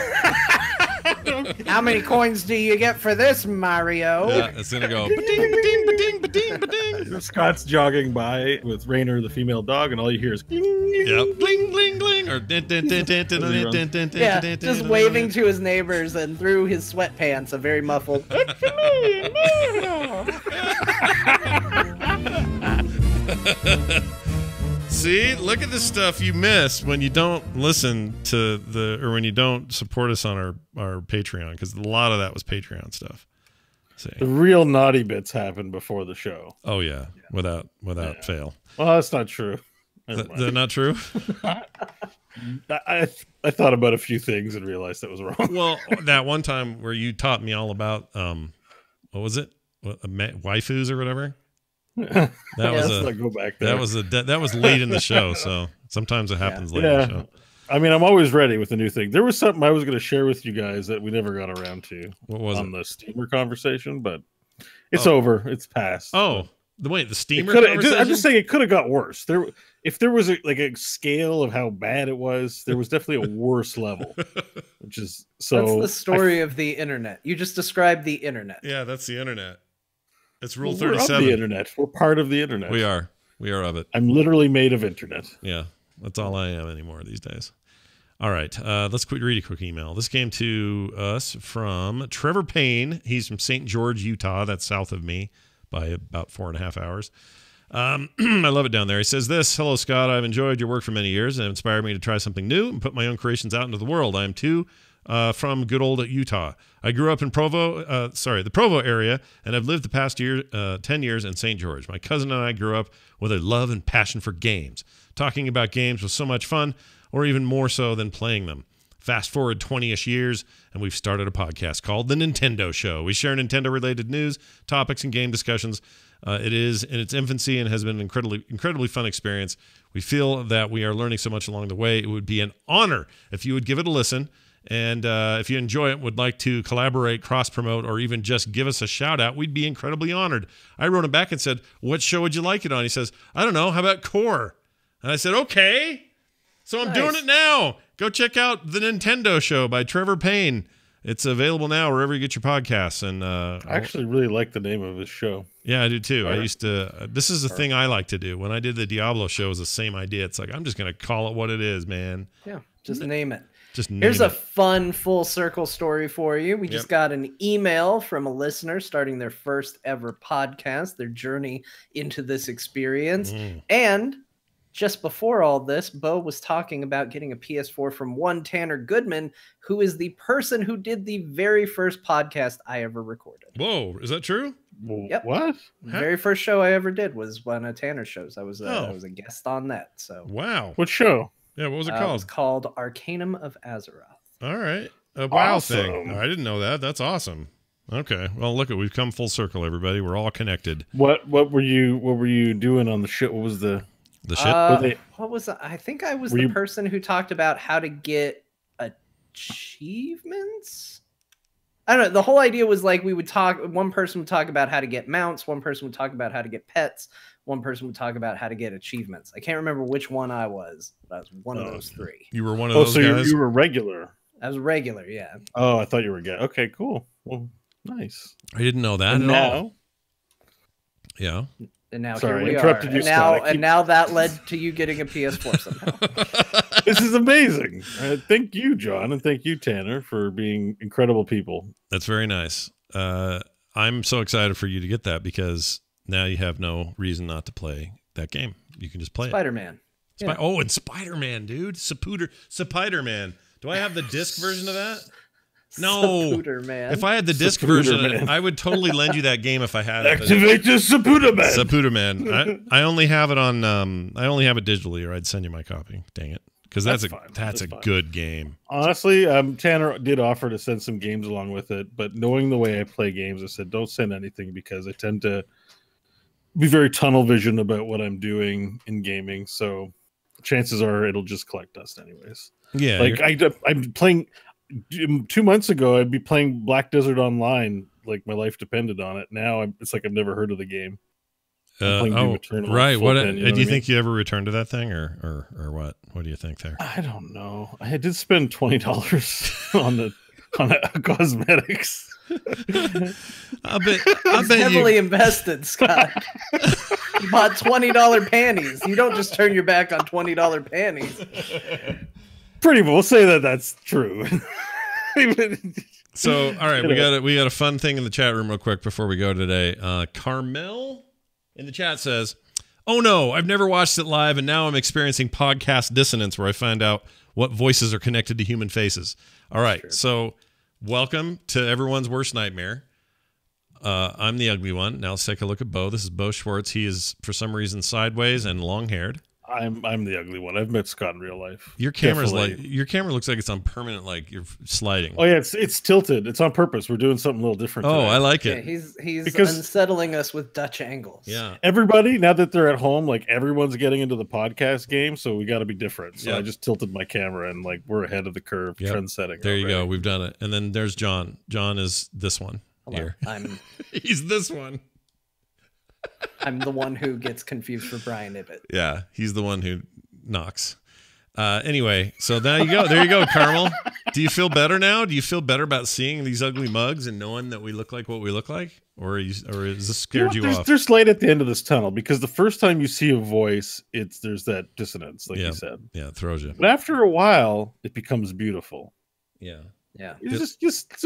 How many coins do you get for this, Mario? Yeah, it's going to go ba-ding, ba-ding, ba-ding, ba-ding, ba-ding. Scott's jogging by with Rainer, the female dog, and all you hear is gling, Yeah, bling, bling, bling. Or din, din, din, din, din, din, din, din, din, Yeah, din, just din, waving din. to his neighbors and through his sweatpants, a very muffled. See, look at the stuff you miss when you don't listen to or when you don't support us on our Patreon, because a lot of that was Patreon stuff. See. The real naughty bits happen before the show. Oh yeah, without fail. Well, that's not true. Never mind. Is that not true? I thought about a few things and realized that was wrong. Well, that one time where you taught me all about what was it? Waifus or whatever. That was Let's not go back there. that was late in the show, so sometimes it happens late in the show. I mean, I'm always ready with a new thing. There was something I was going to share with you guys that we never got around to. What was on it? the steamer conversation, but it's over. It's past. Oh, the steamer I'm conversation? just saying it could have got worse. If there was a scale of how bad it was, there was definitely a worse level. Which is so. That's the story of the internet. You just described the internet. Yeah, that's the internet. It's Rule We're of 37. the internet. We're part of the internet. We are of it. I'm literally made of internet. Yeah, that's all I am anymore these days. All right, let's read a quick email. This came to us from Trevor Payne. He's from St. George, Utah. That's south of me by about 4.5 hours. I love it down there. He says this: "Hello, Scott. I've enjoyed your work for many years and inspired me to try something new and put my own creations out into the world. I am from good old Utah. I grew up in the Provo area, and I've lived the past 10 years in St. George. My cousin and I grew up with a love and passion for games. Talking about games was so much fun, or even more so than playing them. Fast forward 20-ish years, and we've started a podcast called The Nintendo Show. We share Nintendo-related news, topics, and game discussions. It is in its infancy and has been an incredibly fun experience. We feel that we are learning so much along the way. It would be an honor if you would give it a listen. And if you enjoy it, would like to collaborate, cross-promote, or even just give us a shout-out, we'd be incredibly honored." I wrote him back and said, "What show would you like it on?" He says, "I don't know. How about Core?" And I said, "Okay." So I'm doing it now. Go check out The Nintendo Show by Trevor Payne. It's available now wherever you get your podcasts. And I actually really like the name of his show. Yeah, I do too. I used to. This is the thing I like to do. When I did the Diablo show, it was the same idea. It's like, I'm just going to call it what it is, man. Yeah, just name it. Here's a fun full circle story for you. We just got an email from a listener starting their first ever podcast, their journey into this experience. And just before all this, Bo was talking about getting a PS4 from one Tanner Goodman, who is the person who did the very first podcast I ever recorded. Whoa, is that true? Yep. What? Very first show I ever did was one of Tanner's shows. I was Oh. I was a guest on that. So Wow. What show? Yeah, what was it it was called? called Arcanum of Azeroth. All right. A WoW Awesome. thing. I didn't know that. That's awesome. Okay. Well, look, we've come full circle, everybody. We're all connected. What were you doing on the show? What was the The shit. Were they- What was I think I was Were the you- person who talked about how to get achievements. I don't know. The whole idea was like we would talk. One person would talk about how to get mounts. One person would talk about how to get pets. One person would talk about how to get achievements. I can't remember which one I was, but I was one of those three. You were one of Oh, those so guys. you were regular. I was regular, yeah. Oh, I thought you were gay. Okay, cool. Well, nice. I didn't know that And at all. now, Yeah. And now Sorry, here we interrupted are. you, And now, Scott. I keep- and now that led to you getting a PS4 somehow. this is amazing. Thank you, John, and thank you, Tanner, for being incredible people. That's very nice. I'm so excited for you to get that because now you have no reason not to play that game. You can just play Spider-Man. it. Yeah. Oh, and Spider-Man, dude. Spider-Man. Do I have the disc version of that? No. Spider-Man. If I had the disc Sapuder version, Man. I would totally lend you that game if I had it. but- Activate the Sapuda Man. Sapuda Man. I only have it on. I only have it digitally, or I'd send you my copy. Dang it, because that's That's a fine. that's a That's fine. good game. Honestly, Tanner did offer to send some games along with it, but knowing the way I play games, I said don't send anything because I tend to be very tunnel vision about what I'm doing in gaming. So chances are it'll just collect dust anyways. Yeah, Like I'm playing 2 months ago, I'd be playing Black Desert Online like my life depended on it. Now it's like I've never heard of the game. I'm playing Doom Eternal right. full What pen, you know do you what I think you ever return to that thing, or what? What do you think there? I don't know. I did spend $20 on cosmetics. I bet He's heavily invested, Scott. You bought $20 panties. You don't just turn your back on $20 panties. Pretty well, we'll say that that's true. So, all right, we got a fun thing in the chat room real quick before we go today. Carmel in the chat says, "Oh no, I've never watched it live, and now I'm experiencing podcast dissonance where I find out what voices are connected to human faces." All right, Sure. so welcome to everyone's worst nightmare. I'm the ugly one. Now let's take a look at Bo. This is Bo Schwartz. He is for some reason sideways and long-haired. I'm the ugly one. I've met Scott in real life. Your camera's Definitely. your camera looks like it's on permanent, like you're sliding. Oh yeah, it's tilted. It's on purpose. We're doing something a little different. Oh, today. I like Yeah, it. he's Because- unsettling us with Dutch angles. Yeah. Everybody, now that they're at home, like everyone's getting into the podcast game, so we got to be different. So Yeah. I just tilted my camera and like we're ahead of the curve, Yep. trend setting. There you go. already. We've done it. And then there's John. John is this one Hello. here. He's this one. I'm the one who gets confused for Brian Ibbett. Yeah, he's the one who knocks. Anyway, so there you go. There you go, Carmel. Do you feel better now? Do you feel better about seeing these ugly mugs and knowing that we look like what we look like? Or is this scared you there's, off? There's light at the end of this tunnel because the first time you see a voice, there's that dissonance, like Yeah. you said. Yeah, it throws you. But after a while, it becomes beautiful. Yeah. Yeah. You just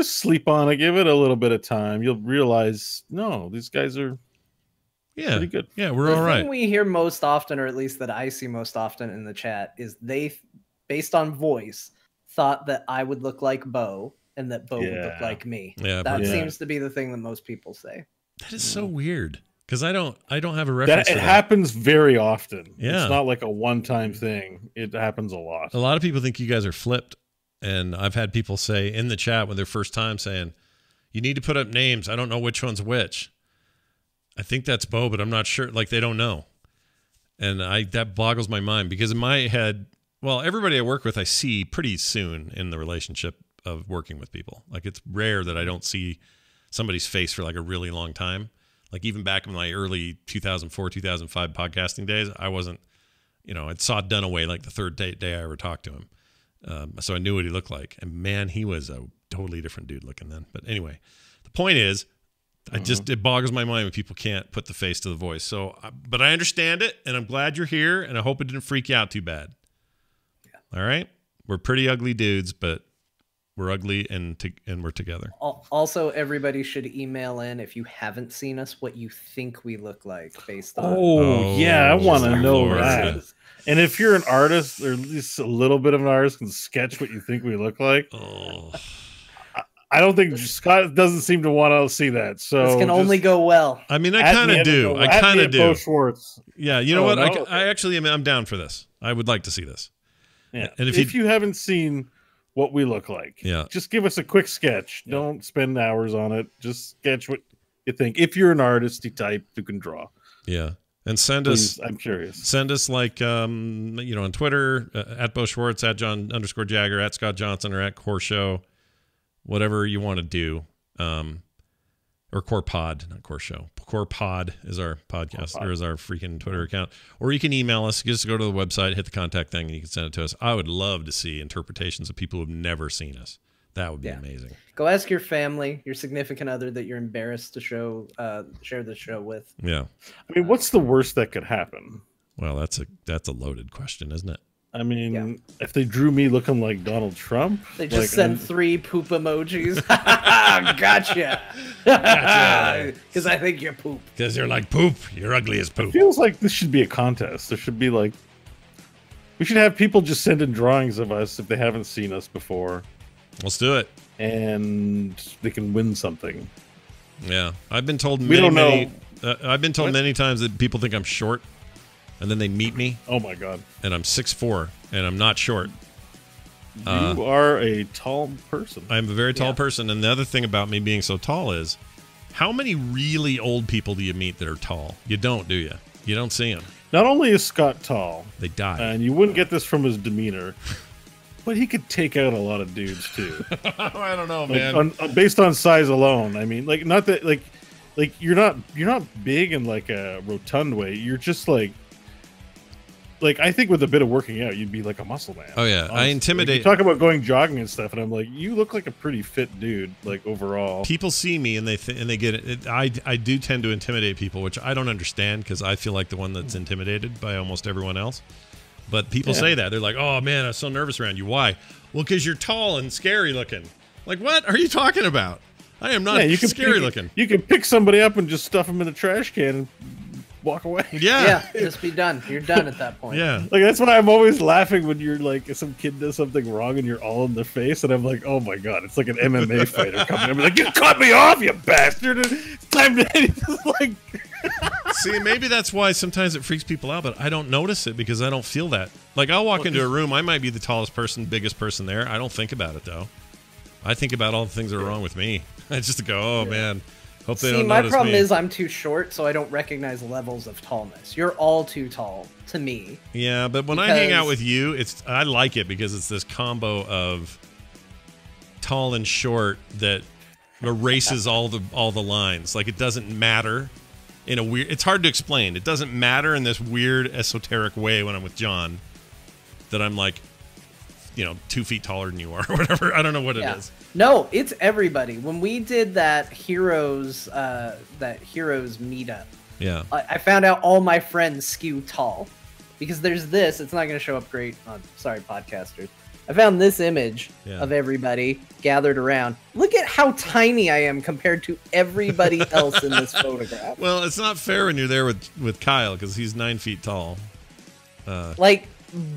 sleep on it, give it a little bit of time. You'll realize, no, these guys are Yeah. pretty good. Yeah, we're The all right. thing we hear most often, or at least that I see most often in the chat, is they, based on voice, thought that I would look like Bo and that Bo would look Yeah. like me. Yeah, That Yeah. seems to be the thing that most people say. that is so weird. Because I don't have a That reference it to that. happens very often. Yeah. It's not like a one-time thing. It happens a lot. A lot of people think you guys are flipped. And I've had people say in the chat when their first time saying, you need to put up names. I don't know which one's which. I think that's Bo, but I'm not sure. Like they don't know. And that boggles my mind because in my head, well, everybody I work with, I see pretty soon in the relationship of working with people. Like it's rare that I don't see somebody's face for like a really long time. Like even back in my early 2004, 2005 podcasting days, I wasn't, I saw Dunaway like the third day I ever talked to him. So I knew what he looked like. And man, he was a totally different dude looking then. But anyway, the point is, it boggles my mind when people can't put the face to the voice. So, but I understand it, and I'm glad you're here, and I hope it didn't freak you out too bad. Yeah. All right? We're pretty ugly dudes, but we're ugly and we're together. Also, everybody should email in if you haven't seen us what you think we look like based on. Oh, yeah, I want to know Lord. that. And if you're an artist, or at least a little bit of an artist, can sketch what you think we look like. Oh, I don't think Scott doesn't seem to want to see that. So This can only go well. I mean, I kind of do. I kind of do. Bo Schwartz. Yeah, you know Oh, what? no? I actually I'm down for this. I would like to see this. Yeah. And if you haven't seen what we look like, just give us a quick sketch. Yeah. Don't spend hours on it. Just sketch what you think. If you're an artisty type who can draw. Yeah. And send Please, us. I'm curious. Send us like on Twitter at Bo Schwartz, at John_Jagger, at Scott Johnson, or at Core Show, whatever you want to do, or Core Pod, not Core Show. Core Pod is our podcast. There is our freaking Twitter account, or you can email us. Just go to the website, hit the contact thing, and you can send it to us. I would love to see interpretations of people who've never seen us. That would be amazing. Go ask your family, your significant other that you're embarrassed to share the show with. Yeah. I mean, what's the worst that could happen? Well, that's a loaded question, isn't it? I mean, if they drew me looking like Donald Trump, they just send 3 poop emojis. Gotcha. Because I think you're poop. Because you're like poop. You're ugly as poop. It feels like this should be a contest. There should be like, we should have people just send in drawings of us if they haven't seen us before. Let's do it. And they can win something. Yeah, I've been told many times that people think I'm short, and then they meet me. Oh my god! And I'm 6'4", and I'm not short. You are a tall person. I'm a very tall person, and the other thing about me being so tall is, how many really old people do you meet that are tall? You don't, do you? You don't see them. Not only is Scott tall, they die, and you wouldn't get this from his demeanor. But he could take out a lot of dudes too. I don't know, man. Based on size alone, I mean, like not that, like you're not big in like a rotund way. You're just like I think with a bit of working out, you'd be like a muscle man. Oh yeah, honestly. I intimidate. Like, you talk about going jogging and stuff, and I'm like, you look like a pretty fit dude, like overall. People see me and they get it. I do tend to intimidate people, which I don't understand because I feel like the one that's intimidated by almost everyone else. But people say that. They're like, oh, man, I'm so nervous around you. Why? Well, because you're tall and scary looking. Like, what are you talking about? I am not scary looking. You can pick somebody up and just stuff them in a trash can and walk away. Yeah. Just be done. You're done at that point. Yeah. Like, that's why I'm always laughing when you're like, if some kid does something wrong and you're all in the face, and I'm like, oh my god, it's like an MMA fighter coming in. I'm like, you cut me off, you bastard! It's time to like. See, maybe that's why sometimes it freaks people out, but I don't notice it because I don't feel that. Like, I'll walk into a room, I might be the tallest person, biggest person there. I don't think about it, though. I think about all the things that are wrong with me. I just go, oh, man. Hope they don't notice me. My problem is I'm too short, so I don't recognize levels of tallness. You're all too tall to me. Yeah, but when I hang out with you, I like it because it's this combo of tall and short that erases all the lines. Like, it doesn't matter. In a weird, it's hard to explain. It doesn't matter in this weird esoteric way when I'm with John that I'm like, 2 feet taller than you are or whatever. I don't know what it is. No, it's everybody. When we did that Heroes meetup, I found out all my friends skew tall because there's this. It's not going to show up great on podcasters. I found this image of everybody gathered around. Look at how tiny I am compared to everybody else in this photograph. Well, it's not fair when you're there with Kyle because he's 9 feet tall.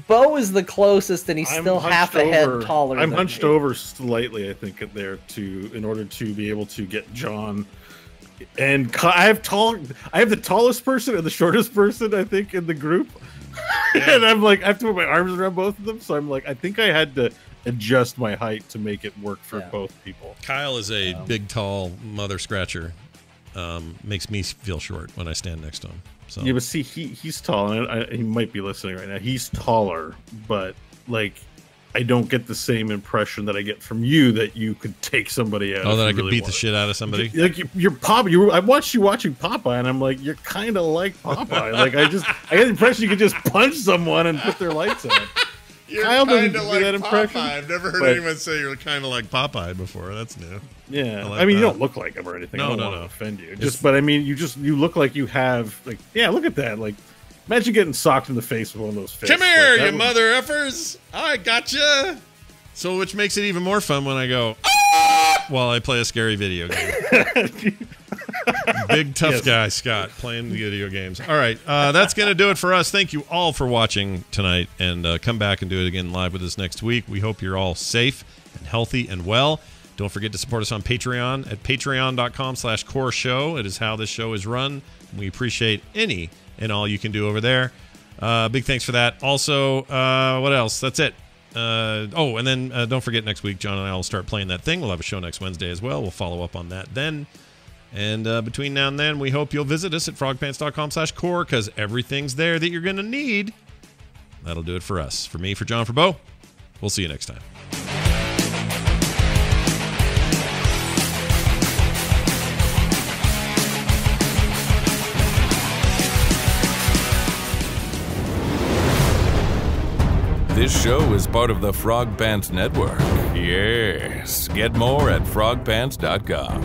Bo is the closest, and he's still half a head taller. I'm hunched over slightly, I think, in order to be able to get John. And I have the tallest person and the shortest person, I think, in the group. Yeah. And I'm like, I have to put my arms around both of them, so I'm like, I think I had to adjust my height to make it work for both people. Kyle is a big, tall mother scratcher. Makes me feel short when I stand next to him. So. Yeah, but see, he's tall, and he might be listening right now. He's taller, but like, I don't get the same impression that I get from you that you could take somebody out. Oh, that I could beat the shit out of somebody. Like you're Popeye. I watched you watching Popeye, and I'm like, you're kind of like Popeye. Like I get the impression you could just punch someone and put their lights out. You're kind of like that impression. I've never heard anyone say you're kind of like Popeye before. That's new. Yeah, I mean, you don't look like him or anything. I don't want to offend you. But I mean, you look like you have look at that. Like, imagine getting socked in the face with one of those fists. Come here, you mother effers! I gotcha. So, which makes it even more fun when I go while I play a scary video game. Big tough guy Scott playing the video games. All right, that's gonna do it for us. Thank you all for watching tonight, and come back and do it again live with us next week. We hope you're all safe and healthy and well. Don't forget to support us on Patreon at patreon.com/core show. It is how this show is run. We appreciate any and all you can do over there. Big thanks for that. Also, what else? That's it. And then don't forget, next week, John and I will start playing that thing. We'll have a show next Wednesday as well. We'll follow up on that then. And between now and then, we hope you'll visit us at frogpants.com/core because everything's there that you're going to need. That'll do it for us. For me, for John, for Bo, we'll see you next time. This show is part of the Frog Pants Network. Yes. Get more at frogpants.com.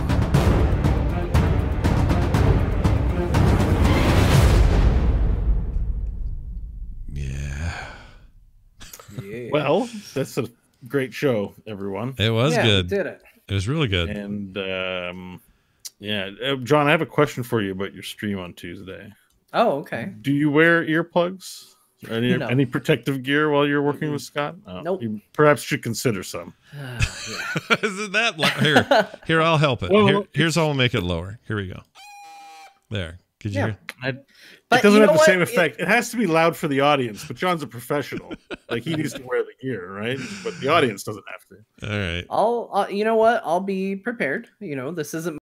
Yeah. Well, that's a great show, everyone. It was good. We did it. It was really good. And John, I have a question for you about your stream on Tuesday. Oh, okay. Do you wear earplugs? No. Any protective gear while you're working with Scott? Nope. You perhaps should consider some. Isn't that here? I'll help it. Well, Here's how we'll make it lower. Here we go. There. Could you hear? It But doesn't you have know the same what? effect. It has to be loud for the audience, but John's a professional. Like, he needs to wear the gear, right? But the audience doesn't have to. All right. I'll you know what? I'll be prepared. This isn't